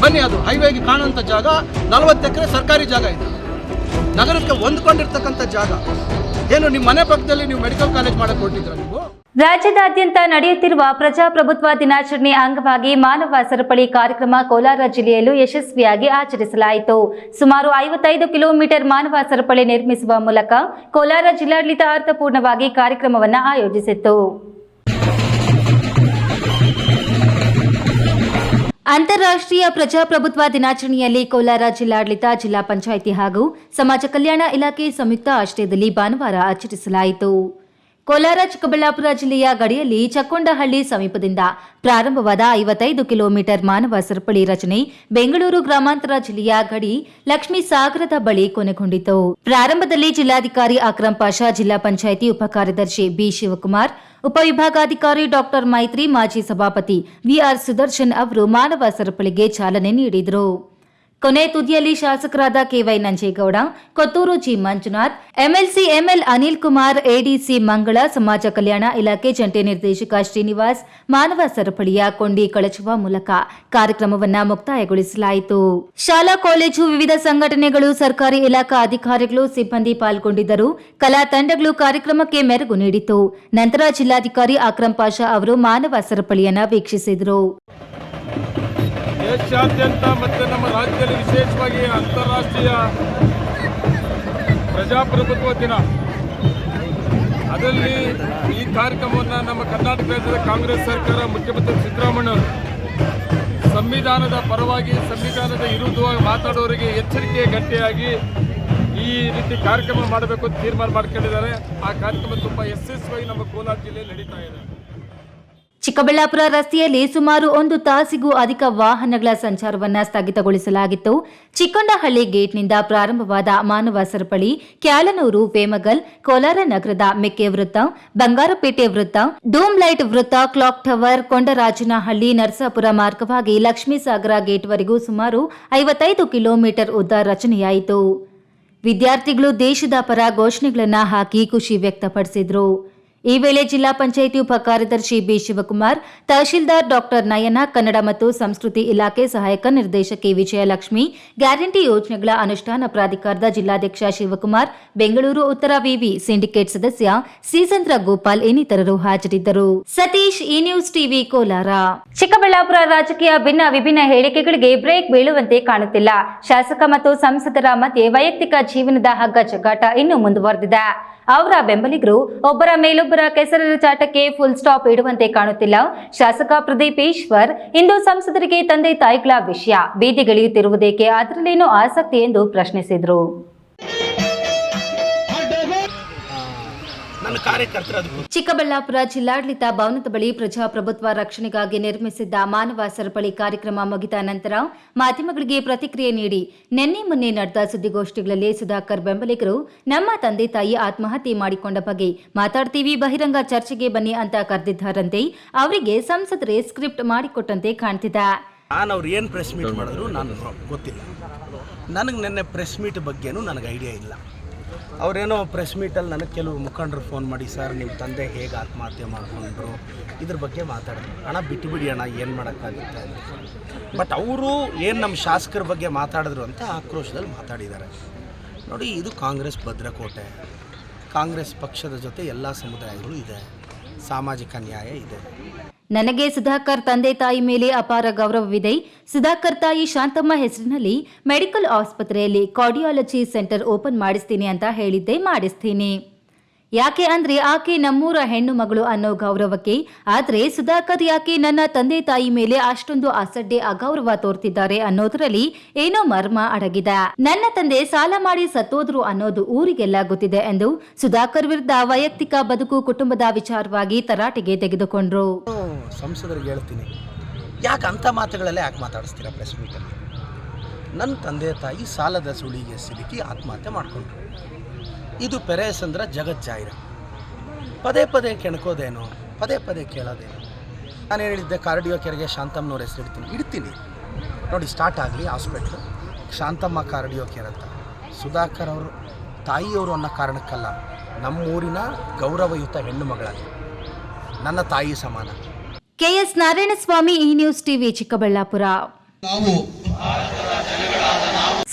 ಬನ್ನಿ, ಅದು ಹೈವೇಗೆ ಕಾಣುವಂಥ ಜಾಗ 40 ಎಕರೆ ಸರ್ಕಾರಿ ಜಾಗ ಇದೆ. ನಗರಕ್ಕೆ ಹೊಂದ್ಕೊಂಡಿರ್ತಕ್ಕಂಥ ಜಾಗ. ಏನು ನಿಮ್ಮ ಮನೆ ಪಕ್ಕದಲ್ಲಿ ನೀವು ಮೆಡಿಕಲ್ ಕಾಲೇಜ್ ಮಾಡಕ್ಕೆ ಹೊರಟಿದ್ರ ನೀವು? ರಾಜ್ಯದಾದ್ಯಂತ ನಡೆಯುತ್ತಿರುವ ಪ್ರಜಾಪ್ರಭುತ್ವ ದಿನಾಚರಣೆ ಅಂಗವಾಗಿ ಮಾನವ ಸರಪಳಿ ಕಾರ್ಯಕ್ರಮ ಕೋಲಾರ ಜಿಲ್ಲೆಯಲ್ಲೂ ಯಶಸ್ವಿಯಾಗಿ ಆಚರಿಸಲಾಯಿತು. ಸುಮಾರು 55 ಕಿಲೋಮೀಟರ್ ಮಾನವ ಸರಪಳಿ ನಿರ್ಮಿಸುವ ಮೂಲಕ ಕೋಲಾರ ಜಿಲ್ಲಾಡಳಿತ ಅರ್ಥಪೂರ್ಣವಾಗಿ ಕಾರ್ಯಕ್ರಮವನ್ನು ಆಯೋಜಿಸಿತ್ತು. ಅಂತಾರಾಷ್ಟ್ರೀಯ ಪ್ರಜಾಪ್ರಭುತ್ವ ದಿನಾಚರಣೆಯಲ್ಲಿ ಕೋಲಾರ ಜಿಲ್ಲಾಡಳಿತ, ಜಿಲ್ಲಾ ಪಂಚಾಯಿತಿ ಹಾಗೂ ಸಮಾಜ ಕಲ್ಯಾಣ ಇಲಾಖೆ ಸಂಯುಕ್ತ ಆಶ್ರಯದಲ್ಲಿ ಭಾನುವಾರ ಆಚರಿಸಲಾಯಿತು. ಕೋಲಾರ ಚಿಕ್ಕಬಳ್ಳಾಪುರ ಜಿಲ್ಲೆಯ ಗಡಿಯಲ್ಲಿ ಚಕ್ಕೊಂಡಹಳ್ಳಿ ಸಮೀಪದಿಂದ ಪ್ರಾರಂಭವಾದ 55 ಕಿಲೋಮೀಟರ್ ಮಾನವ ಸರಪಳಿ ರಚನೆ ಬೆಂಗಳೂರು ಗ್ರಾಮಾಂತರ ಜಿಲ್ಲೆಯ ಗಡಿ ಲಕ್ಷ್ಮೀ ಸಾಗರದ ಬಳಿ ಕೊನೆಗೊಂಡಿತು. ಪ್ರಾರಂಭದಲ್ಲಿ ಜಿಲ್ಲಾಧಿಕಾರಿ ಅಕ್ರಂ ಪಾಷಾ, ಜಿಲ್ಲಾ ಪಂಚಾಯಿತಿ ಉಪಕಾರ್ಯದರ್ಶಿ ಬಿ. ಶಿವಕುಮಾರ್, ಉಪವಿಭಾಗಾಧಿಕಾರಿ ಡಾಕ್ಟರ್ ಮೈತ್ರಿ, ಮಾಜಿ ಸಭಾಪತಿ ವಿಆರ್ ಸುದರ್ಶನ್ ಅವರು ಮಾನವ ಸರಪಳಿಗೆ ಚಾಲನೆ ನೀಡಿದರು. ಕೊನೆ ತುದಿಯಲ್ಲಿ ಶಾಸಕರಾದ KY Nanjegowda, Kothur G Manjunath, MLC ML Anil Kumar, ADC ಮಂಗಳ, ಸಮಾಜ ಕಲ್ಯಾಣ ಇಲಾಖೆ ಜಂಟಿ ನಿರ್ದೇಶಕ ಶ್ರೀನಿವಾಸ್ ಮಾನವ ಸರಪಳಿಯ ಕೊಂಡಿ ಕಳಚುವ ಮೂಲಕ ಕಾರ್ಯಕ್ರಮವನ್ನು ಮುಕ್ತಾಯಗೊಳಿಸಲಾಯಿತು. ಶಾಲಾ ಕಾಲೇಜು, ವಿವಿಧ ಸಂಘಟನೆಗಳು, ಸರ್ಕಾರಿ ಇಲಾಖಾ ಅಧಿಕಾರಿಗಳು, ಸಿಬ್ಬಂದಿ ಪಾಲ್ಗೊಂಡಿದ್ದರು. ಕಲಾ ತಂಡಗಳು ಕಾರ್ಯಕ್ರಮಕ್ಕೆ ಮೆರುಗು ನೀಡಿತು. ನಂತರ ಜಿಲ್ಲಾಧಿಕಾರಿ ಅಕ್ರಂ ಪಾಷಾ ಅವರು ಮಾನವ ಸರಪಳಿಯನ್ನು ವೀಕ್ಷಿಸಿದರು. ದೇಶಾದ್ಯಂತ ಮತ್ತು ನಮ್ಮ ರಾಜ್ಯದಲ್ಲಿ ವಿಶೇಷವಾಗಿ ಅಂತಾರಾಷ್ಟ್ರೀಯ ಪ್ರಜಾಪ್ರಭುತ್ವ ದಿನ, ಅದರಲ್ಲಿ ಈ ಕಾರ್ಯಕ್ರಮವನ್ನು ನಮ್ಮ ಕರ್ನಾಟಕ ರಾಜ್ಯದ ಕಾಂಗ್ರೆಸ್ ಸರ್ಕಾರ, ಮುಖ್ಯಮಂತ್ರಿ ಸಿದ್ದರಾಮಯ್ಯವರು ಸಂವಿಧಾನದ ಪರವಾಗಿ, ಸಂವಿಧಾನದ ವಿರುದ್ಧವಾಗಿ ಮಾತಾಡೋರಿಗೆ ಎಚ್ಚರಿಕೆ ಗಟ್ಟಿಯಾಗಿ ಈ ರೀತಿ ಕಾರ್ಯಕ್ರಮ ಮಾಡಬೇಕು ಅಂತ ತೀರ್ಮಾನ ಮಾಡ್ಕೊಂಡಿದ್ದಾರೆ. ಆ ಕಾರ್ಯಕ್ರಮ ತುಂಬ ಯಶಸ್ವಿಯಾಗಿ ನಮ್ಮ ಕೋಲಾರ ಜಿಲ್ಲೆಯಲ್ಲಿ ನಡೀತಾ ಇದೆ. ಚಿಕ್ಕಬಳ್ಳಾಪುರ ರಸ್ತೆಯಲ್ಲಿ ಸುಮಾರು 1 ತಾಸಿಗೂ ಅಧಿಕ ವಾಹನಗಳ ಸಂಚಾರವನ್ನು ಸ್ಥಗಿತಗೊಳಿಸಲಾಗಿತ್ತು. ಚಿಕ್ಕೊಂಡಹಳ್ಳಿ ಗೇಟ್ನಿಂದ ಪ್ರಾರಂಭವಾದ ಮಾನವ ಸರಪಳಿ ಕ್ಯಾಲನೂರು, ವೇಮಗಲ್, ಕೋಲಾರ ನಗರದ ಮೆಕ್ಕೆ ವೃತ್ತ, ಬಂಗಾರಪೇಟೆ ವೃತ್ತ, ಡೂಮ್ ಲೈಟ್ ವೃತ್ತ, ಕ್ಲಾಕ್ ಟವರ್, ಕೊಂಡರಾಜನಹಳ್ಳಿ, ನರಸಾಪುರ ಮಾರ್ಗವಾಗಿ ಲಕ್ಷ್ಮೀಸಾಗರ ಗೇಟ್ವರೆಗೂ ಸುಮಾರು 55 ಕಿಲೋಮೀಟರ್ ಉದ್ದ ರಚನೆಯಾಯಿತು. ವಿದ್ಯಾರ್ಥಿಗಳು ದೇಶದ ಪರ ಘೋಷಣೆಗಳನ್ನು ಹಾಕಿ ಖುಷಿ ವ್ಯಕ್ತಪಡಿಸಿದರು. ಈ ವೇಳೆ ಜಿಲ್ಲಾ ಪಂಚಾಯಿತಿ ಉಪಕಾರ್ಯದರ್ಶಿ ಬಿ. ಶಿವಕುಮಾರ್, ತಹಶೀಲ್ದಾರ್ ಡಾಕ್ಟರ್ ನಯನ, ಕನ್ನಡ ಮತ್ತು ಸಂಸ್ಕೃತಿ ಇಲಾಖೆ ಸಹಾಯಕ ನಿರ್ದೇಶಕಿ ವಿಜಯಲಕ್ಷ್ಮಿ, ಗ್ಯಾರಂಟಿ ಯೋಜನೆಗಳ ಅನುಷ್ಠಾನ ಪ್ರಾಧಿಕಾರದ ಜಿಲ್ಲಾಧ್ಯಕ್ಷ ಶಿವಕುಮಾರ್, ಬೆಂಗಳೂರು ಉತ್ತರ ವಿವಿ ಸಿಂಡಿಕೇಟ್ ಸದಸ್ಯ ಸಿಸಂದ್ರ ಗೋಪಾಲ್ ಇನ್ನಿತರರು ಹಾಜರಿದ್ದರು. ಸತೀಶ್, ಈ ನ್ಯೂಸ್ ಟಿವಿ, ಕೋಲಾರ. ಚಿಕ್ಕಬಳ್ಳಾಪುರ ರಾಜಕೀಯ ವಿಭಿನ್ನ ಹೇಳಿಕೆಗಳಿಗೆ ಬ್ರೇಕ್ ಬೀಳುವಂತೆ ಕಾಣುತ್ತಿಲ್ಲ. ಶಾಸಕ ಮತ್ತು ಸಂಸದರ ಮಧ್ಯೆ ವೈಯಕ್ತಿಕ ಜೀವನದ ಹಗ್ಗ ಜಗ್ಗಾಟ ಇನ್ನೂ ಮುಂದುವರೆದಿದೆ. ಅವರ ಬೆಂಬಲಿಗರು ಒಬ್ಬರ ಮೇಲೊಬ್ಬರ ಕೆಸರಿನ ಚಾಟಕ್ಕೆ ಫುಲ್ ಸ್ಟಾಪ್ ಇಡುವಂತೆ ಕಾಣುತ್ತಿಲ್ಲ. ಶಾಸಕ ಪ್ರದೀಪ್ ಈಶ್ವರ್ ಇಂದು ಸಂಸದರಿಗೆ ತಂದೆ ತಾಯಿಗಳ ವಿಷಯ ಬೀದಿಗಿಳಿಯುತ್ತಿರುವುದೇಕೆ, ಅದರಲ್ಲೇನೋ ಆಸಕ್ತಿ ಎಂದು ಪ್ರಶ್ನಿಸಿದರು. ಚಿಕ್ಕಬಳ್ಳಾಪುರ ಜಿಲ್ಲಾಡಳಿತ ಭವನದ ಬಳಿ ಪ್ರಜಾಪ್ರಭುತ್ವ ರಕ್ಷಣೆಗಾಗಿ ನಿರ್ಮಿಸಿದ್ದ ಮಾನವ ಸರಪಳಿ ಕಾರ್ಯಕ್ರಮ ಮುಗಿದ ನಂತರ ಮಾಧ್ಯಮಗಳಿಗೆ ಪ್ರತಿಕ್ರಿಯೆ ನೀಡಿ ನಿನ್ನೆ ಮೊನ್ನೆ ನಡೆದ ಸುದ್ದಿಗೋಷ್ಠಿಗಳಲ್ಲಿ ಸುಧಾಕರ್ ಬೆಂಬಲಿಗರು ನಮ್ಮ ತಂದೆ ತಾಯಿ ಆತ್ಮಹತ್ಯೆ ಮಾಡಿಕೊಂಡ ಬಗ್ಗೆ ಮಾತಾಡ್ತೀವಿ, ಬಹಿರಂಗ ಚರ್ಚೆಗೆ ಬನ್ನಿ ಅಂತ ಕರೆದಿದ್ದಾರಂತೆ. ಅವರಿಗೆ ಸಂಸದರೇ ಸ್ಕ್ರಿಪ್ಟ್ ಮಾಡಿಕೊಟ್ಟಂತೆ ಕಾಣ್ತಿದೆ. ನಾನು ಅವ್ರು ಏನು ಪ್ರೆಸ್ ಮೀಟ್ ಮಾಡಿದ್ರು ನನಗೆ ಗೊತ್ತಿಲ್ಲ. ನನಗೆ ನಿನ್ನೆ ಪ್ರೆಸ್ ಮೀಟ್ ಬಗ್ಗೆನೂ ನನಗೆ ಐಡಿಯಾ ಇಲ್ಲ. ಅವರೇನೋ ಪ್ರೆಸ್ ಮೀಟಲ್ಲಿ ನನಗೆ ಕೆಲವು ಮುಖಂಡರು ಫೋನ್ ಮಾಡಿ, ಸರ್ ನಿಮ್ಮ ತಂದೆ ಹೇಗೆ ಆತ್ಮಹತ್ಯೆ ಮಾಡಿಕೊಂಡ್ರು ಇದ್ರ ಬಗ್ಗೆ ಮಾತಾಡಿದ್ರು. ಹಣ ಬಿಟ್ಟುಬಿಡಿ ಅಣ್ಣ, ಏನು ಮಾಡೋಕ್ಕಾಗುತ್ತೆ ಅಂತ. ಬಟ್ ಅವರು ಏನು ನಮ್ಮ ಶಾಸಕರ ಬಗ್ಗೆ ಮಾತಾಡಿದ್ರು ಅಂತ ಆಕ್ರೋಶದಲ್ಲಿ ಮಾತಾಡಿದ್ದಾರೆ. ನೋಡಿ, ಇದು ಕಾಂಗ್ರೆಸ್ ಭದ್ರಕೋಟೆ. ಕಾಂಗ್ರೆಸ್ ಪಕ್ಷದ ಜೊತೆ ಎಲ್ಲ ಸಮುದಾಯಗಳು ಇದೆ, ಸಾಮಾಜಿಕ ನ್ಯಾಯ ಇದೆ. ನನಗೆ ಸುಧಾಕರ್ ತಂದೆ ತಾಯಿ ಮೇಲೆ ಅಪಾರ ಗೌರವವಿದೆ. ಸುಧಾಕರ್ ತಾಯಿ ಶಾಂತಮ್ಮ ಹೆಸರಿನಲ್ಲಿ ಮೆಡಿಕಲ್ ಆಸ್ಪತ್ರೆಯಲ್ಲಿ ಕಾರ್ಡಿಯಾಲಜಿ ಸೆಂಟರ್ ಓಪನ್ ಮಾಡಿಸ್ತೀನಿ ಅಂತ ಹೇಳಿದ್ದೆ, ಮಾಡಿಸ್ತೀನಿ. ಯಾಕೆ ಅಂದ್ರೆ ಆಕೆ ನಮ್ಮೂರ ಹೆಣ್ಣು ಮಗಳು ಅನ್ನೋ ಗೌರವಕ್ಕೆ. ಆದ್ರೆ ಸುಧಾಕರ್ ಯಾಕೆ ನನ್ನ ತಂದೆ ತಾಯಿ ಮೇಲೆ ಅಷ್ಟೊಂದು ಅಸಡ್ಡೆ ಅಗೌರವ ತೋರ್ತಿದ್ದಾರೆ ಅನ್ನೋದರಲ್ಲಿ ಏನೋ ಮರ್ಮ ಅಡಗಿದೆ. ನನ್ನ ತಂದೆ ಸಾಲ ಮಾಡಿ ಸತ್ತೋದ್ರು ಅನ್ನೋದು ಊರಿಗೆಲ್ಲ ಗೊತ್ತಿದೆ ಎಂದು ಸುಧಾಕರ್ ವಿರುದ್ಧ ವೈಯಕ್ತಿಕ ಬದುಕು ಕುಟುಂಬದ ವಿಚಾರವಾಗಿ ತರಾಟೆಗೆ ತೆಗೆದುಕೊಂಡ್ರು. ಸಂಸದರಿಗೆ ಹೇಳ್ತೀನಿ, ಯಾಕೆ ಅಂಥ ಮಾತುಗಳಲ್ಲೇ ಯಾಕೆ ಮಾತಾಡಿಸ್ತೀರಾ ಪ್ರೆಸ್ ಮೀಟಲ್ಲಿ? ನನ್ನ ತಂದೆ ತಾಯಿ ಸಾಲದ ಸುಳಿಗೆ ಸಿಲುಕಿ ಆತ್ಮಹತ್ಯೆ ಮಾಡಿಕೊಂಡ್ರು. ಇದು ಪೆರೇಸಂದ್ರ ಜಗಜ್ಜಾಹಿರ. ಪದೇ ಪದೇ ಕೆಣಕೋದೇನೋ, ಪದೇ ಪದೇ ಕೇಳೋದೇನೋ. ನಾನು ಹೇಳಿದ್ದೆ ಕಾರ್ಡಿಯೋ ಕೆರೆಗೆ ಶಾಂತಮ್ಮನವ್ರ ಹೆಸರು ಇಡ್ತೀನಿ ನೋಡಿ. ಸ್ಟಾರ್ಟ್ ಆಗಲಿ ಹಾಸ್ಪಿಟ್ಲು, ಶಾಂತಮ್ಮ ಕಾರ್ಡಿಯೋ ಕೇರ್ ಅಂತ. ಸುಧಾಕರ್ ಅವರು ತಾಯಿಯವರು ಅನ್ನೋ ಕಾರಣಕ್ಕಲ್ಲ, ನಮ್ಮೂರಿನ ಗೌರವಯುತ ಹೆಣ್ಣು ಮಗಳಾಗಿ ನನ್ನ ತಾಯಿ ಸಮಾನ. ಕೆಎಸ್ ನಾರಾಯಣಸ್ವಾಮಿ, ಈ ನ್ಯೂಸ್ ಟಿವಿ, ಚಿಕ್ಕಬಳ್ಳಾಪುರ.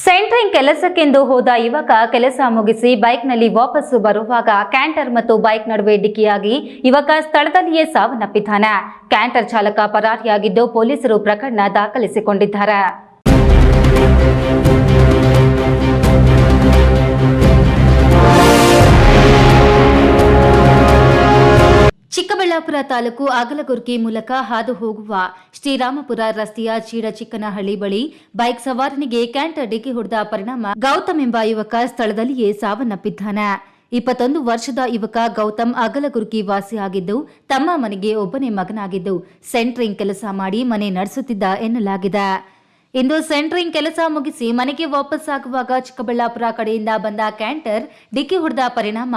ಸೆಂಟ್ರಿಂಗ್ ಕೆಲಸಕ್ಕೆಂದು ಹೋದ ಯುವಕ ಕೆಲಸ ಮುಗಿಸಿ ಬೈಕ್ನಲ್ಲಿ ವಾಪಸ್ಸು ಬರುವಾಗ ಕ್ಯಾಂಟರ್ ಮತ್ತು ಬೈಕ್ ನಡುವೆ ಡಿಕ್ಕಿಯಾಗಿ ಯುವಕ ಸ್ಥಳದಲ್ಲಿಯೇ ಸಾವನ್ನಪ್ಪಿದ್ದಾನೆ. ಕ್ಯಾಂಟರ್ ಚಾಲಕ ಪರಾರಿಯಾಗಿದ್ದು ಪೊಲೀಸರು ಪ್ರಕರಣ ದಾಖಲಿಸಿಕೊಂಡಿದ್ದಾರೆ. ಚಿಕ್ಕಬಳ್ಳಾಪುರ ತಾಲೂಕು ಅಗಲಗುರ್ಕಿ ಮೂಲಕ ಹಾದು ಹೋಗುವ ಶ್ರೀರಾಮಪುರ ರಸ್ತೆಯ ಚೀಡಚಿಕ್ಕನಹಳ್ಳಿ ಬಳಿ ಬೈಕ್ ಸವಾರನಿಗೆ ಕ್ಯಾಂಟರ್ ಡಿಕ್ಕಿ ಹೊಡೆದ ಪರಿಣಾಮ ಗೌತಮ್ ಎಂಬ ಯುವಕ ಸ್ಥಳದಲ್ಲಿಯೇ ಸಾವನ್ನಪ್ಪಿದ್ದಾನೆ. 21 ವರ್ಷದ ಯುವಕ ಗೌತಮ್ ಅಗಲಗುರ್ಕಿ ವಾಸಿಯಾಗಿದ್ದು ತಮ್ಮ ಮನೆಗೆ ಒಬ್ಬನೇ ಮಗನಾಗಿದ್ದು ಸೆಂಟ್ರಿಂಗ್ ಕೆಲಸ ಮಾಡಿ ಮನೆ ನಡೆಸುತ್ತಿದ್ದ ಎನ್ನಲಾಗಿದೆ. ಇಂದು ಸೆಂಟ್ರಿಂಗ್ ಕೆಲಸ ಮುಗಿಸಿ ಮನೆಗೆ ವಾಪಸ್ಸಾಗುವಾಗ ಚಿಕ್ಕಬಳ್ಳಾಪುರ ಕಡೆಯಿಂದ ಬಂದ ಕ್ಯಾಂಟರ್ ಡಿಕ್ಕಿ ಹೊಡೆದ ಪರಿಣಾಮ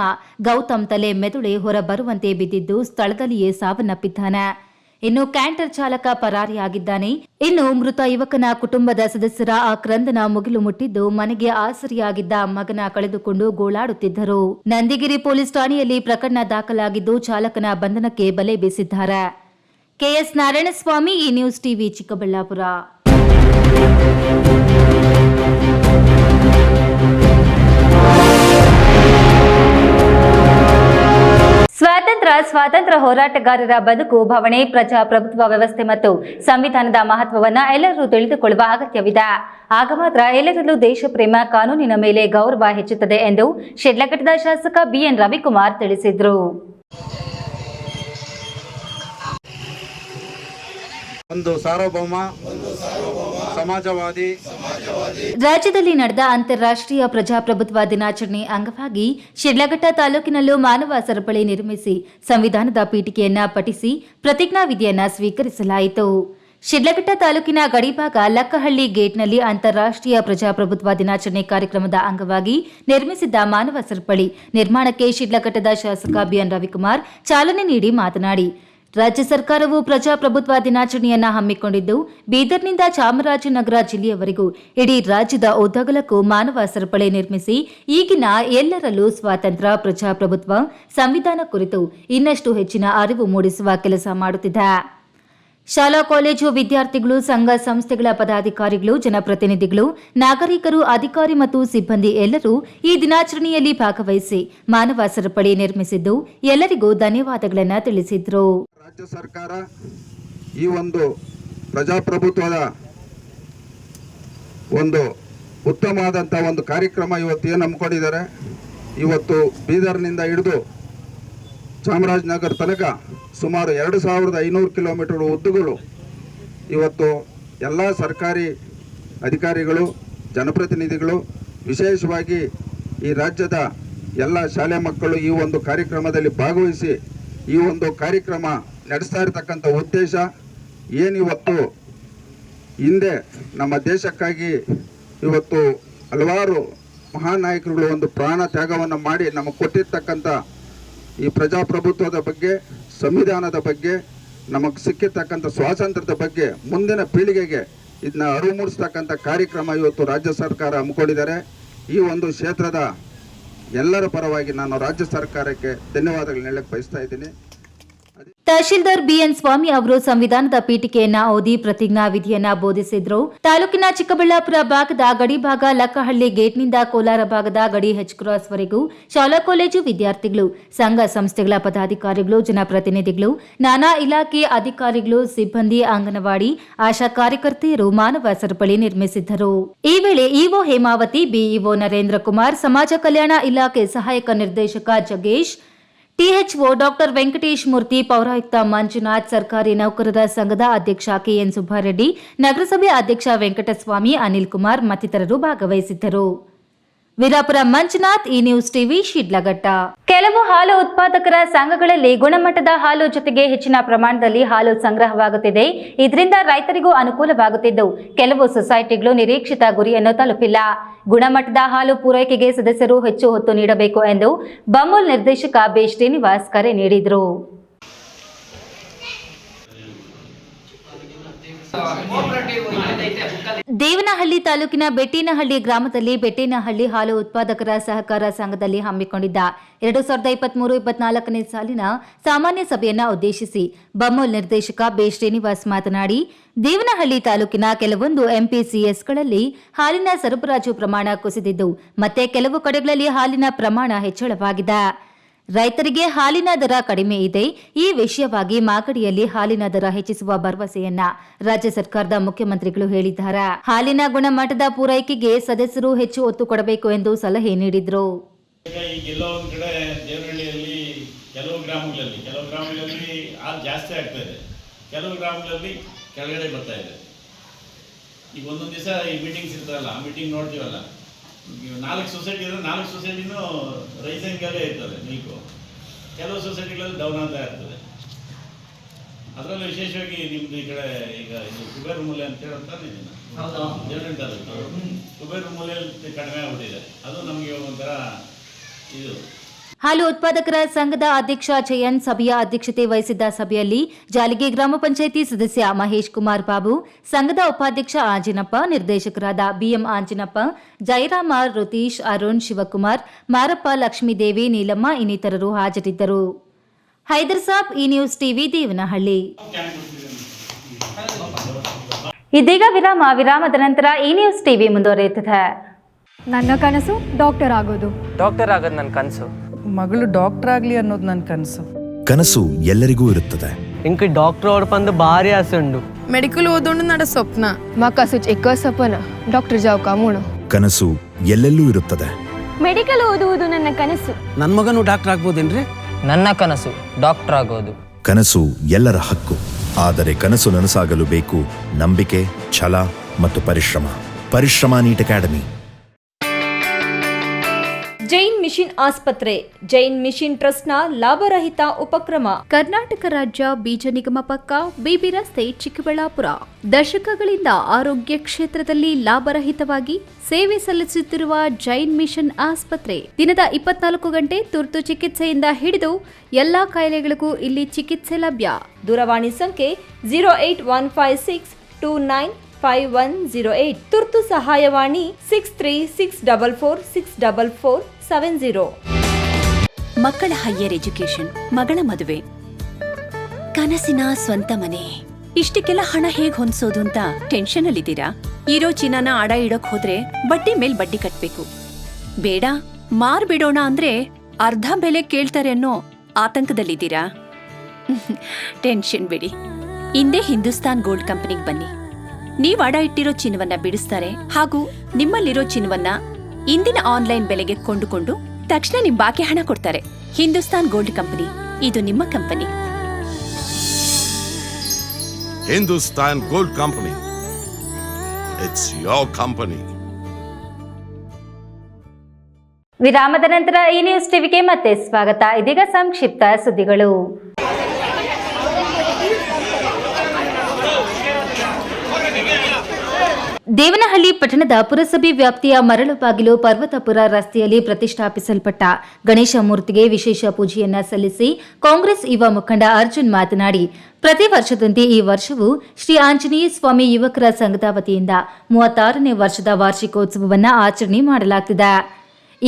ಗೌತಮ್ ತಲೆ ಮೆದುಳೆ ಹೊರಬರುವಂತೆ ಬಿದ್ದಿದ್ದು ಸ್ಥಳದಲ್ಲಿಯೇ ಸಾವನ್ನಪ್ಪಿದ್ದಾನೆ. ಇನ್ನು ಕ್ಯಾಂಟರ್ ಚಾಲಕ ಪರಾರಿಯಾಗಿದ್ದಾನೆ. ಇನ್ನು ಮೃತ ಯುವಕನ ಕುಟುಂಬದ ಸದಸ್ಯರ ಆಕ್ರಂದನ ಮುಗಿಲು ಮುಟ್ಟಿದ್ದು ಮನೆಗೆ ಆಸರಿಯಾಗಿದ್ದ ಮಗನ ಕಳೆದುಕೊಂಡು ಗೋಳಾಡುತ್ತಿದ್ದರು. ನಂದಿಗಿರಿ ಪೊಲೀಸ್ ಠಾಣೆಯಲ್ಲಿ ಪ್ರಕರಣ ದಾಖಲಾಗಿದ್ದು ಚಾಲಕನ ಬಂಧನಕ್ಕೆ ಬಲೆ ಬೀಸಿದ್ದಾರೆ. ಕೆಎಸ್ ನಾರಾಯಣಸ್ವಾಮಿ, ಈ ನ್ಯೂಸ್ ಟಿವಿ, ಚಿಕ್ಕಬಳ್ಳಾಪುರ. ಸ್ವಾತಂತ್ರ್ಯ ಹೋರಾಟಗಾರರ ಬದುಕು, ಭಾವನೆ, ಪ್ರಜಾಪ್ರಭುತ್ವ ವ್ಯವಸ್ಥೆ ಮತ್ತು ಸಂವಿಧಾನದ ಮಹತ್ವವನ್ನು ಎಲ್ಲರೂ ತಿಳಿದುಕೊಳ್ಳುವ ಅಗತ್ಯವಿದೆ. ಆಗ ಮಾತ್ರ ಎಲ್ಲರಲ್ಲೂ ದೇಶಪ್ರೇಮ, ಕಾನೂನಿನ ಮೇಲೆ ಗೌರವ ಹೆಚ್ಚುತ್ತದೆ ಎಂದು ಶಿಡ್ಲಘಟ್ಟದ ಶಾಸಕ ಬಿಎನ್ ರವಿಕುಮಾರ್ ತಿಳಿಸಿದರು. ಒಂದು ಸಾರ್ವಭೌಮ ಸಮಾಜವಾದಿ. ರಾಜ್ಯದಲ್ಲಿ ನಡೆದ ಅಂತಾರಾಷ್ಟ್ರೀಯ ಪ್ರಜಾಪ್ರಭುತ್ವ ದಿನಾಚರಣೆ ಅಂಗವಾಗಿ ಶಿಡ್ಲಘಟ್ಟ ತಾಲೂಕಿನಲ್ಲೂ ಮಾನವ ಸರಪಳಿ ನಿರ್ಮಿಸಿ ಸಂವಿಧಾನದ ಪೀಠಿಕೆಯನ್ನ ಪಠಿಸಿ ಪ್ರತಿಜ್ಞಾವಿಧಿಯನ್ನ ಸ್ವೀಕರಿಸಲಾಯಿತು. ಶಿಡ್ಲಘಟ್ಟ ತಾಲೂಕಿನ ಗಡಿಭಾಗ ಲಕ್ಕಹಳ್ಳಿ ಗೇಟ್ನಲ್ಲಿ ಅಂತಾರಾಷ್ಟ್ರೀಯ ಪ್ರಜಾಪ್ರಭುತ್ವ ದಿನಾಚರಣೆ ಕಾರ್ಯಕ್ರಮದ ಅಂಗವಾಗಿ ನಿರ್ಮಿಸಿದ್ದ ಮಾನವ ಸರಪಳಿ ನಿರ್ಮಾಣಕ್ಕೆ ಶಿಡ್ಲಘಟ್ಟದ ಶಾಸಕ ಬಿಎನ್ ರವಿಕುಮಾರ್ ಚಾಲನೆ ನೀಡಿ ಮಾತನಾಡಿ, ರಾಜ್ಯ ಸರ್ಕಾರವು ಪ್ರಜಾಪ್ರಭುತ್ವ ದಿನಾಚರಣೆಯನ್ನ ಹಮ್ಮಿಕೊಂಡಿದ್ದು ಬೀದರ್ನಿಂದ ಚಾಮರಾಜನಗರ ಜಿಲ್ಲೆಯವರೆಗೂ ಇಡೀ ರಾಜ್ಯದ ಉದ್ದಗಲಕ್ಕೂ ಮಾನವ ಸರಪಳಿ ನಿರ್ಮಿಸಿ ಈಗಿನ ಎಲ್ಲರಲ್ಲೂ ಸ್ವಾತಂತ್ರ್ಯ, ಪ್ರಜಾಪ್ರಭುತ್ವ, ಸಂವಿಧಾನ ಕುರಿತು ಇನ್ನಷ್ಟು ಹೆಚ್ಚಿನ ಅರಿವು ಮೂಡಿಸುವ ಕೆಲಸ ಮಾಡುತ್ತಿದೆ. ಶಾಲಾ ಕಾಲೇಜು ವಿದ್ಯಾರ್ಥಿಗಳು, ಸಂಘ ಸಂಸ್ಥೆಗಳ ಪದಾಧಿಕಾರಿಗಳು, ಜನಪ್ರತಿನಿಧಿಗಳು, ನಾಗರಿಕರು, ಅಧಿಕಾರಿ ಮತ್ತು ಸಿಬ್ಬಂದಿ ಎಲ್ಲರೂ ಈ ದಿನಾಚರಣೆಯಲ್ಲಿ ಭಾಗವಹಿಸಿ ಮಾನವ ಸರಪಳಿ ನಿರ್ಮಿಸಿದ್ದು ಎಲ್ಲರಿಗೂ ಧನ್ಯವಾದಗಳನ್ನು ತಿಳಿಸಿದರು. ರಾಜ್ಯ ಸರ್ಕಾರ ಈ ಒಂದು ಪ್ರಜಾಪ್ರಭುತ್ವದ ಒಂದು ಉತ್ತಮವಾದಂಥ ಒಂದು ಕಾರ್ಯಕ್ರಮ ಇವತ್ತು ಏನು ಹಮ್ಮಿಕೊಂಡಿದ್ದಾರೆ. ಇವತ್ತು ಬೀದರ್ನಿಂದ ಹಿಡಿದು ಚಾಮರಾಜನಗರ ತನಕ ಸುಮಾರು 2500 ಕಿಲೋಮೀಟರ್ ಉದ್ದಗಳು ಇವತ್ತು ಎಲ್ಲ ಸರ್ಕಾರಿ ಅಧಿಕಾರಿಗಳು, ಜನಪ್ರತಿನಿಧಿಗಳು, ವಿಶೇಷವಾಗಿ ಈ ರಾಜ್ಯದ ಎಲ್ಲ ಶಾಲೆ ಮಕ್ಕಳು ಈ ಒಂದು ಕಾರ್ಯಕ್ರಮದಲ್ಲಿ ಭಾಗವಹಿಸಿ ಈ ಒಂದು ಕಾರ್ಯಕ್ರಮ ನಡೆಸ್ತಾ ಇರತಕ್ಕಂಥ ಉದ್ದೇಶ ಏನಿವತ್ತು ಹಿಂದೆ ನಮ್ಮ ದೇಶಕ್ಕಾಗಿ ಇವತ್ತು ಹಲವಾರು ಮಹಾನ್ ನಾಯಕರುಗಳು ಒಂದು ಪ್ರಾಣ ತ್ಯಾಗವನ್ನು ಮಾಡಿ ನಮಗೆ ಕೊಟ್ಟಿರ್ತಕ್ಕಂಥ ಈ ಪ್ರಜಾಪ್ರಭುತ್ವದ ಬಗ್ಗೆ, ಸಂವಿಧಾನದ ಬಗ್ಗೆ, ನಮಗೆ ಸಿಕ್ಕಿರ್ತಕ್ಕಂಥ ಸ್ವಾತಂತ್ರ್ಯದ ಬಗ್ಗೆ ಮುಂದಿನ ಪೀಳಿಗೆಗೆ ಇದನ್ನ ಅರಿವು ಮೂಡಿಸ್ತಕ್ಕಂಥ ಕಾರ್ಯಕ್ರಮ ಇವತ್ತು ರಾಜ್ಯ ಸರ್ಕಾರ ಹಮ್ಮಿಕೊಂಡಿದ್ದಾರೆ. ಈ ಒಂದು ಕ್ಷೇತ್ರದ ಎಲ್ಲರ ಪರವಾಗಿ ನಾನು ರಾಜ್ಯ ಸರ್ಕಾರಕ್ಕೆ ಧನ್ಯವಾದಗಳನ್ನ ಹೇಳಕ್ಕೆ ಬಯಸ್ತಾ ಇದ್ದೀನಿ. ತಹಶೀಲ್ದಾರ್ ಬಿಎನ್ ಸ್ವಾಮಿ ಅವರು ಸಂವಿಧಾನದ ಪೀಠಿಕೆಯನ್ನ ಓದಿ ಪ್ರತಿಜ್ಞಾ ವಿಧಿಯನ್ನ ಬೋಧಿಸಿದ್ರು. ತಾಲೂಕಿನ ಚಿಕ್ಕಬಳ್ಳಾಪುರ ಭಾಗದ ಗಡಿ ಭಾಗ ಲಕ್ಕಹಳ್ಳಿ ಗೇಟ್ನಿಂದ ಕೋಲಾರ ಭಾಗದ ಗಡಿ ಹೆಚ್ ಕ್ರಾಸ್ ವರೆಗೂ ಶಾಲಾ ಕಾಲೇಜು ವಿದ್ಯಾರ್ಥಿಗಳು, ಸಂಘ ಸಂಸ್ಥೆಗಳ ಪದಾಧಿಕಾರಿಗಳು, ಜನಪ್ರತಿನಿಧಿಗಳು, ನಾನಾ ಇಲಾಖೆ ಅಧಿಕಾರಿಗಳು, ಸಿಬ್ಬಂದಿ, ಅಂಗನವಾಡಿ ಆಶಾ ಕಾರ್ಯಕರ್ತೆಯರು ಮಾನವ ಸರಪಳಿ ನಿರ್ಮಿಸಿದ್ದರು. ಈ ವೇಳೆ ಇಒ ಹೇಮಾವತಿ, ಬಿಇಒ ನರೇಂದ್ರ ಕುಮಾರ್, ಸಮಾಜ ಕಲ್ಯಾಣ ಇಲಾಖೆ ಸಹಾಯಕ ನಿರ್ದೇಶಕ ಜಗೇಶ್, ಟಿಎಚ್ಒ ಡಾಕ್ಟರ್ ವೆಂಕಟೇಶ್ ಮೂರ್ತಿ, ಪೌರಾಯುಕ್ತ ಮಂಜುನಾಥ್, ಸರ್ಕಾರಿ ನೌಕರರ ಸಂಘದ ಅಧ್ಯಕ್ಷ ಕೆಎನ್ ಸುಬ್ಬಾರೆಡ್ಡಿ, ನಗರಸಭೆ ಅಧ್ಯಕ್ಷ ವೆಂಕಟಸ್ವಾಮಿ, ಅನಿಲ್ ಕುಮಾರ್ ಮತ್ತಿತರರು ಭಾಗವಹಿಸಿದ್ದರು. ವೀರಾಪುರ ಮಂಜುನಾಥ್, ಈ ನ್ಯೂಸ್ ಟಿವಿ, ಶಿಡ್ಲಘಟ್ಟ. ಕೆಲವು ಹಾಲು ಉತ್ಪಾದಕರ ಸಂಘಗಳಲ್ಲಿ ಗುಣಮಟ್ಟದ ಹಾಲು ಜೊತೆಗೆ ಹೆಚ್ಚಿನ ಪ್ರಮಾಣದಲ್ಲಿ ಹಾಲು ಸಂಗ್ರಹವಾಗುತ್ತಿದೆ. ಇದರಿಂದ ರೈತರಿಗೂ ಅನುಕೂಲವಾಗುತ್ತಿದ್ದು, ಕೆಲವು ಸೊಸೈಟಿಗಳು ನಿರೀಕ್ಷಿತ ಗುರಿಯನ್ನು ತಲುಪಿಲ್ಲ. ಗುಣಮಟ್ಟದ ಹಾಲು ಪೂರೈಕೆಗೆ ಸದಸ್ಯರು ಹೆಚ್ಚು ಹೊತ್ತು ನೀಡಬೇಕು ಎಂದು ಬಮೂಲ್ ನಿರ್ದೇಶಕ ಬಿ ಶ್ರೀನಿವಾಸ್ ಕರೆ ನೀಡಿದರು. ದೇವನಹಳ್ಳಿ ತಾಲೂಕಿನ ಬೆಟ್ಟೇನಹಳ್ಳಿ ಗ್ರಾಮದಲ್ಲಿ ಬೆಟ್ಟೇನಹಳ್ಳಿ ಹಾಲು ಉತ್ಪಾದಕರ ಸಹಕಾರ ಸಂಘದಲ್ಲಿ ಹಮ್ಮಿಕೊಂಡಿದ್ದ 2023-24ನೇ ಸಾಲಿನ ಸಾಮಾನ್ಯ ಸಭೆಯನ್ನು ಉದ್ದೇಶಿಸಿ ಬಮೂಲ್ ನಿರ್ದೇಶಕ ಬಿ ಶ್ರೀನಿವಾಸ್ ಮಾತನಾಡಿ, ದೇವನಹಳ್ಳಿ ತಾಲೂಕಿನ ಕೆಲವೊಂದು ಎಂಪಿಸಿಎಸ್ಗಳಲ್ಲಿ ಹಾಲಿನ ಸರಬರಾಜು ಪ್ರಮಾಣ ಕುಸಿದಿದ್ದು, ಮತ್ತೆ ಕೆಲವು ಕಡೆಗಳಲ್ಲಿ ಹಾಲಿನ ಪ್ರಮಾಣ ಹೆಚ್ಚಳವಾಗಿದೆ. ರೈತರಿಗೆ ಹಾಲಿನ ದರ ಕಡಿಮೆ ಇದೆ. ಈ ವಿಷಯವಾಗಿ ಮಾಗಡಿಯಲ್ಲಿ ಹಾಲಿನ ದರ ಹೆಚ್ಚಿಸುವ ಭರವಸೆಯನ್ನ ರಾಜ್ಯ ಸರ್ಕಾರದ ಮುಖ್ಯಮಂತ್ರಿಗಳು ಹೇಳಿದ್ದಾರೆ. ಹಾಲಿನ ಗುಣಮಟ್ಟದ ಪೂರೈಕೆಗೆ ಸದಸ್ಯರು ಹೆಚ್ಚು ಒತ್ತು ಕೊಡಬೇಕು ಎಂದು ಸಲಹೆ ನೀಡಿದರು. ಕೆಲವೊಂದು ಕಡೆ ದೇವನಹಳ್ಳಿಯಲ್ಲಿ ಕೆಲವು ಗ್ರಾಮಗಳಲ್ಲಿ ಹಾಲು ಜಾಸ್ತಿ ಆಗ್ತಾ ಇದೆ, ಕೆಲವು ಗ್ರಾಮಗಳಲ್ಲಿ ಕೆಳಗಡೆ ಬರ್ತಾ ಇದೆ. ಈಗ ಒಂದೊಂದು ದಿವಸ ಈ ಮೀಟಿಂಗ್ಸ್ ಇರ್ತಾರಲ್ಲ, ಆ ಮೀಟಿಂಗ್ ನೋಡ್ತೀವಲ್ಲ, 4 ಸೊಸೈಟಿ ಇದ್ರೆ 4 ಸೊಸೈಟಿನೂ ರೈಸಿಂಗಲ್ಲೇ ಇರ್ತದೆ ಮಿಲ್ಕು, ಕೆಲವು ಸೊಸೈಟಿಗಳಲ್ಲಿ ಡೌನ್ ಆಗ್ತಾ ಇರ್ತದೆ. ಅದರಲ್ಲೂ ವಿಶೇಷವಾಗಿ ನಿಮ್ದು ಈ ಕಡೆ ಈಗ ಇದು ಕುಬೇರ ಮೂಲೆ ಅಂತ ಹೇಳ್ತಾನೆ ದೇವನಹಳ್ಳಿ ತಾಲೂಕು, ಕುಬೇರ ಮೂಲೆಯಲ್ಲಿ ಕಡಿಮೆ ಆಗ್ಬಿಟ್ಟಿದೆ. ಅದು ನಮಗೆ ಒಂಥರ ಇದು. ಹಾಲು ಉತ್ಪಾದಕರ ಸಂಘದ ಅಧ್ಯಕ್ಷ ಜಯನ್ ಸಭೆಯ ಅಧ್ಯಕ್ಷತೆ ವಹಿಸಿದ್ದ ಸಭೆಯಲ್ಲಿ ಜಾಲಿಗೆ ಗ್ರಾಮ ಪಂಚಾಯಿತಿ ಸದಸ್ಯ ಮಹೇಶ್ ಕುಮಾರ್ ಬಾಬು, ಸಂಘದ ಉಪಾಧ್ಯಕ್ಷ ಆಂಜಿನಪ್ಪ, ನಿರ್ದೇಶಕರಾದ ಬಿಎಂ ಆಂಜಿನಪ್ಪ, ಜಯರಾಮ, ರುತೀಶ್, ಅರುಣ್, ಶಿವಕುಮಾರ್, ಮಾರಪ್ಪ, ಲಕ್ಷ್ಮೀದೇವಿ, ನೀಲಮ್ಮ ಇನ್ನಿತರರು ಹಾಜರಿದ್ದರು. ಹೈದರ್ ಸಾಬ್, ಈ ನ್ಯೂಸ್ ಟಿವಿ, ದೇವನಹಳ್ಳಿ. ಇದೀಗ ವಿರಾಮದ ನಂತರ ಈ ನ್ಯೂಸ್ ಟಿವಿ ಮುಂದುವರಿಯುತ್ತದೆ. ನನ್ನ ಕನಸು ಡಾಕ್ಟರ್ ಆಗೋದು ನನ್ನ ಕನಸು. ಮಗಳು ಡಾಕ್ಟರ್ ಆಗಲಿ ಅನ್ನೋದು ನನ್ನ ಕನಸು. ಕನಸು ಎಲ್ಲರಿಗೂ ಇರುತ್ತದೆ. ಇಂಕ ಡಾಕ್ಟರ್ ಓಡ್ಪಂದು ಭಾರಿ ಆಸೆ ಉಂಡು. ಮೆಡಿಕಲ್ ಓದೋಣ ನಡ ಸ್ವಪ್ನ ಮಾಕಾಸು ಎಕ್ಕ ಸಪನ ಡಾಕ್ಟರ್ ಜಾವ್ ಕಾಮೂಣ. ಕನಸು ಎಲ್ಲೆಲ್ಲೂ ಇರುತ್ತದೆ. ಮೆಡಿಕಲ್ ಓದುವುದು ನನ್ನ ಕನಸು. ನನ್ನ ಮಗನು ಡಾಕ್ಟರ್ ಆಗ್ಬೋದೇನ್ರಿ? ನನ್ನ ಕನಸು ಡಾಕ್ಟರ್ ಆಗೋದು. ಕನಸು ಎಲ್ಲರ ಹಕ್ಕು, ಆದರೆ ಕನಸು ನನಸಾಗಲು ಬೇಕು ನಂಬಿಕೆ, ಛಲ ಮತ್ತು ಪರಿಶ್ರಮ ನೀಟ್ ಅಕಾಡೆಮಿ. ಜೈನ್ ಮಿಷನ್ ಆಸ್ಪತ್ರೆ, ಜೈನ್ ಮಿಷನ್ ಟ್ರಸ್ಟ್ನ ಲಾಭರಹಿತ ಉಪಕ್ರಮ. ಕರ್ನಾಟಕ ರಾಜ್ಯ ಬೀಜ ನಿಗಮ ಪಕ್ಕ, ಬಿಬಿ ರಸ್ತೆ, ಚಿಕ್ಕಬಳ್ಳಾಪುರ. ದಶಕಗಳಿಂದ ಆರೋಗ್ಯ ಕ್ಷೇತ್ರದಲ್ಲಿ ಲಾಭರಹಿತವಾಗಿ ಸೇವೆ ಸಲ್ಲಿಸುತ್ತಿರುವ ಜೈನ್ ಮಿಷನ್ ಆಸ್ಪತ್ರೆ ದಿನದ 24 ಗಂಟೆ ತುರ್ತು ಚಿಕಿತ್ಸೆಯಿಂದ ಹಿಡಿದು ಎಲ್ಲಾ ಕಾಯಿಲೆಗಳಿಗೂ ಇಲ್ಲಿ ಚಿಕಿತ್ಸೆ ಲಭ್ಯ. ದೂರವಾಣಿ ಸಂಖ್ಯೆ 08156295108. ತುರ್ತು ಸಹಾಯವಾಣಿ 6364464470. ಮಕ್ಕಳ ಹೈಯರ್ ಎಜುಕೇಶನ್, ಮಗಳ ಮದುವೆ, ಕನಸಿನ ಸ್ವಂತ ಮನೆ, ಇಷ್ಟಕ್ಕೆಲ್ಲ ಹಣ ಹೇಗ್ ಹೊಂದಿಸೋದು ಅಂತ ಟೆನ್ಷನ್ ಅಲ್ಲಿದ್ದೀರಾ? ಇರೋ ಚಿನ್ನನ ಅಡ ಇಡೋಕ್ ಹೋದ್ರೆ ಬಡ್ಡಿ ಮೇಲ್ ಬಡ್ಡಿ ಕಟ್ಬೇಕು. ಬೇಡ, ಮಾರ್ಬಿಡೋಣ ಅಂದ್ರೆ ಅರ್ಧ ಬೆಲೆ ಕೇಳ್ತಾರೆ ಅನ್ನೋ ಆತಂಕದಲ್ಲಿದ್ದೀರಾ? ಟೆನ್ಷನ್ ಬಿಡಿ, ಇಂದೇ ಹಿಂದೂಸ್ತಾನ್ ಗೋಲ್ಡ್ ಕಂಪನಿಗೆ ಬನ್ನಿ. ನೀವ್ ಅಡ ಇಟ್ಟಿರೋ ಚಿನ್ನವನ್ನ ಬಿಡಿಸ್ತಾರೆ ಹಾಗೂ ನಿಮ್ಮಲ್ಲಿರೋ ಚಿನ್ನವನ್ನ ಇಂದಿನ ಆನ್ಲೈನ್ ಬೆಲೆಗೆ ಕೊಂಡುಕೊಂಡು ತಕ್ಷಣ ನಿಮ್ ಬಾಕಿ ಹಣ ಕೊಡ್ತಾರೆ. ಹಿಂದೂಸ್ತಾನ್ ಗೋಲ್ಡ್ ಕಂಪನಿ, ಇದು ನಿಮ್ಮ company. Hindustan gold company, it's your company. ವಿರಾಮದ ನಂತರ ಈ ನ್ಯೂಸ್ ಟಿವಿಗೆ ಮತ್ತೆ ಸ್ವಾಗತ. ಇದೀಗ ಸಂಕ್ಷಿಪ್ತ ಸುದ್ದಿಗಳು. ದೇವನಹಳ್ಳಿ ಪಟ್ಟಣದ ಪುರಸಭೆ ವ್ಯಾಪ್ತಿಯ ಮರಳುಬಾಗಿಲು ಪರ್ವತಪುರ ರಸ್ತೆಯಲ್ಲಿ ಪ್ರತಿಷ್ಠಾಪಿಸಲ್ಪಟ್ಟ ಗಣೇಶ ಮೂರ್ತಿಗೆ ವಿಶೇಷ ಪೂಜೆಯನ್ನ ಸಲ್ಲಿಸಿ ಕಾಂಗ್ರೆಸ್ ಯುವ ಮುಖಂಡ ಅರ್ಜುನ್ ಮಾತನಾಡಿ, ಪ್ರತಿ ವರ್ಷದಂತೆ ಈ ವರ್ಷವೂ ಶ್ರೀ ಆಂಜನೇಯ ಸ್ವಾಮಿ ಯುವಕರ ಸಂಘದ ವತಿಯಿಂದ 36ನೇ ವರ್ಷದ ವಾರ್ಷಿಕೋತ್ಸವವನ್ನು ಆಚರಣೆ ಮಾಡಲಾಗುತ್ತಿದೆ.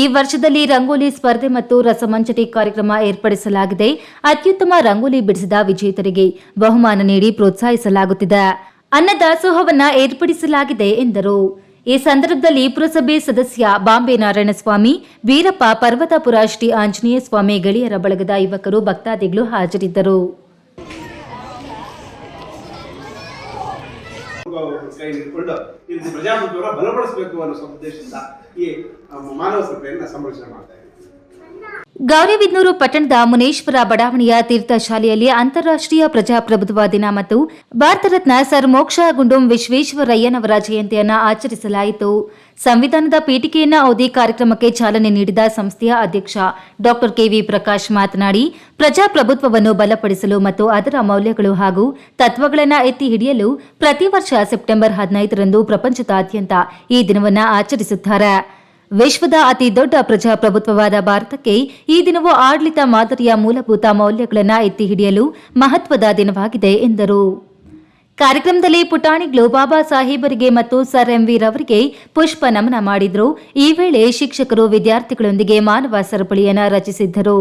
ಈ ವರ್ಷದಲ್ಲಿ ರಂಗೋಲಿ ಸ್ಪರ್ಧೆ ಮತ್ತು ರಸಮಂಜರಿ ಕಾರ್ಯಕ್ರಮ ಏರ್ಪಡಿಸಲಾಗಿದೆ. ಅತ್ಯುತ್ತಮ ರಂಗೋಲಿ ಬಿಡಿಸಿದ ವಿಜೇತರಿಗೆ ಬಹುಮಾನ ನೀಡಿ ಪ್ರೋತ್ಸಾಹಿಸಲಾಗುತ್ತಿದೆ. ಅನ್ನದಾಸೋಹವನ್ನ ಏರ್ಪಡಿಸಲಾಗಿದೆ ಎಂದರು. ಈ ಸಂದರ್ಭದಲ್ಲಿ ಪುರಸಭೆ ಸದಸ್ಯ ಬಾಂಬೆ ನಾರಾಯಣಸ್ವಾಮಿ, ವೀರಪ್ಪ, ಪರ್ವತಪುರ ಶ್ರೀ ಆಂಜನೇಯ ಸ್ವಾಮಿ ಗೆಳೆಯರ ಬಳಗದ ಯುವಕರು, ಭಕ್ತಾದಿಗಳು ಹಾಜರಿದ್ದರು. ಬಲಪಡಿಸಬೇಕು ಅನ್ನೋ ಉದ್ದೇಶದಿಂದ ಈ ಮಾನವ ಸಭೆಯನ್ನು ಸಂರಚನೆ ಮಾಡ್ತಾ ಇದ್ದೀವಿ. ಗೌರಿಬಿದನೂರು ಪಟ್ಟಣದ ಮುನೇಶ್ವರ ಬಡಾವಣೆಯ ತೀರ್ಥಶಾಲೆಯಲ್ಲಿ ಅಂತಾರಾಷ್ಟ್ರೀಯ ಪ್ರಜಾಪ್ರಭುತ್ವ ದಿನ ಮತ್ತು ಭಾರತ ರತ್ನ ಸರ್ ಮೋಕ್ಷ ಗುಂಡುಂ ವಿಶ್ವೇಶ್ವರಯ್ಯನವರ ಜಯಂತಿಯನ್ನು ಆಚರಿಸಲಾಯಿತು. ಸಂವಿಧಾನದ ಪೀಠಿಕೆಯನ್ನು ಓದಿ ಕಾರ್ಯಕ್ರಮಕ್ಕೆ ಚಾಲನೆ ನೀಡಿದ ಸಂಸ್ಥೆಯ ಅಧ್ಯಕ್ಷ ಡಾಕ್ಟರ್ ಕೆವಿ ಪ್ರಕಾಶ್ ಮಾತನಾಡಿ, ಪ್ರಜಾಪ್ರಭುತ್ವವನ್ನು ಬಲಪಡಿಸಲು ಮತ್ತು ಅದರ ಮೌಲ್ಯಗಳು ಹಾಗೂ ತತ್ವಗಳನ್ನು ಎತ್ತಿ ಹಿಡಿಯಲು ಪ್ರತಿ ವರ್ಷ ಸೆಪ್ಟೆಂಬರ್ 15ರಂದು ಪ್ರಪಂಚದಾದ್ಯಂತ ಈ ದಿನವನ್ನು ಆಚರಿಸುತ್ತಾರೆ. ವಿಶ್ವದ ಅತಿ ದೊಡ್ಡ ಪ್ರಜಾಪ್ರಭುತ್ವವಾದ ಭಾರತಕ್ಕೆ ಈ ದಿನವು ಆಡಳಿತ ಮಾದರಿಯ ಮೂಲಭೂತ ಮೌಲ್ಯಗಳನ್ನು ಎತ್ತಿ ಹಿಡಿಯಲು ಮಹತ್ವದ ದಿನವಾಗಿದೆ ಎಂದರು. ಕಾರ್ಯಕ್ರಮದಲ್ಲಿ ಪುಟಾಣಿಗಳು ಬಾಬಾ ಸಾಹೇಬರಿಗೆ ಮತ್ತು ಸರ್ ಎಂವಿ ರವರಿಗೆ ಪುಷ್ಪ ನಮನ ಮಾಡಿದರು. ಈ ವೇಳೆ ಶಿಕ್ಷಕರು ವಿದ್ಯಾರ್ಥಿಗಳೊಂದಿಗೆ ಮಾನವ ಸರಪಳಿಯನ್ನು ರಚಿಸಿದ್ದರು.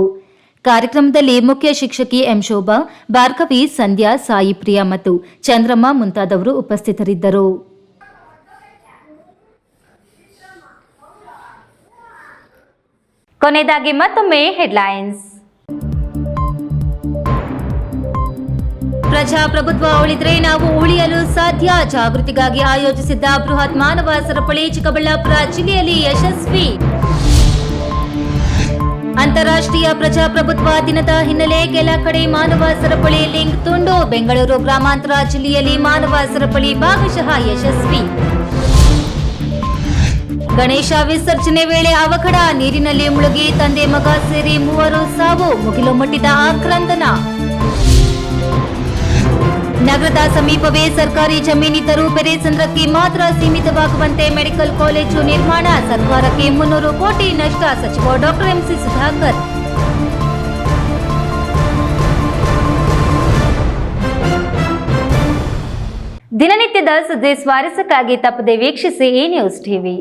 ಕಾರ್ಯಕ್ರಮದಲ್ಲಿ ಮುಖ್ಯ ಶಿಕ್ಷಕಿ ಎಂ ಶೋಭಾ, ಭಾರ್ಗವಿ, ಸಂಧ್ಯಾ, ಸಾಯಿ ಪ್ರಿಯಾ ಮತ್ತು ಚಂದ್ರಮ್ಮ ಮುಂತಾದವರು ಉಪಸ್ಥಿತರಿದ್ದರು. ಕೊನೆಯದಾಗಿ ಮತ್ತೊಮ್ಮೆ ಹೆಡ್ಲೈನ್ಸ್. ಪ್ರಜಾಪ್ರಭುತ್ವ ಉಳಿದ್ರೆ ನಾವು ಉಳಿಯಲು ಸಾಧ್ಯ. ಜಾಗೃತಿಗಾಗಿ ಆಯೋಜಿಸಿದ್ದ ಬೃಹತ್ ಮಾನವ ಸರಪಳಿ ಚಿಕ್ಕಬಳ್ಳಾಪುರ ಜಿಲ್ಲೆಯಲ್ಲಿ ಯಶಸ್ವಿ. ಅಂತಾರಾಷ್ಟ್ರೀಯ ಪ್ರಜಾಪ್ರಭುತ್ವ ದಿನದ ಹಿನ್ನೆಲೆ ಕೆಲ ಕಡೆ ಮಾನವ ಸರಪಳಿ ಲಿಂಕ್ ತುಂಡು. ಬೆಂಗಳೂರು ಗ್ರಾಮಾಂತರ ಜಿಲ್ಲೆಯಲ್ಲಿ ಮಾನವ ಸರಪಳಿ ಭಾಗಶಃ ಯಶಸ್ವಿ. ಗಣೇಶ ವಿಸರ್ಜನೆ ವೇಳೆ ಅವಘಡ. ನೀರಿನಲ್ಲಿ ಮುಳುಗಿ ತಂದೆ ಮಗ ಸೇರಿ 3 ಸಾವು. ಮುಗಿಲು ಮುಟ್ಟಿದ ಆಕ್ರಂದನ. ನಗರದ ಸಮೀಪವೇ ಸರ್ಕಾರಿ ಜಮೀನಿದ್ದರೂ ಪೆರೇಸಂದ್ರಕ್ಕೆ ಮಾತ್ರ ಸೀಮಿತವಾಗುವಂತೆ ಮೆಡಿಕಲ್ ಕಾಲೇಜು ನಿರ್ಮಾಣ. ಸರ್ಕಾರಕ್ಕೆ 300 ಕೋಟಿ ನಷ್ಟ. ಸಚಿವ ಡಾಕ್ಟರ್ ಎಂಸಿ ಸುಧಾಕರ್. ದಿನನಿತ್ಯದ ಸುದ್ದಿ ಸ್ವಾರಸ್ಯಕ್ಕಾಗಿ ತಪ್ಪದೆ ವೀಕ್ಷಿಸಿ ಈ ನ್ಯೂಸ್ ಟಿವಿ.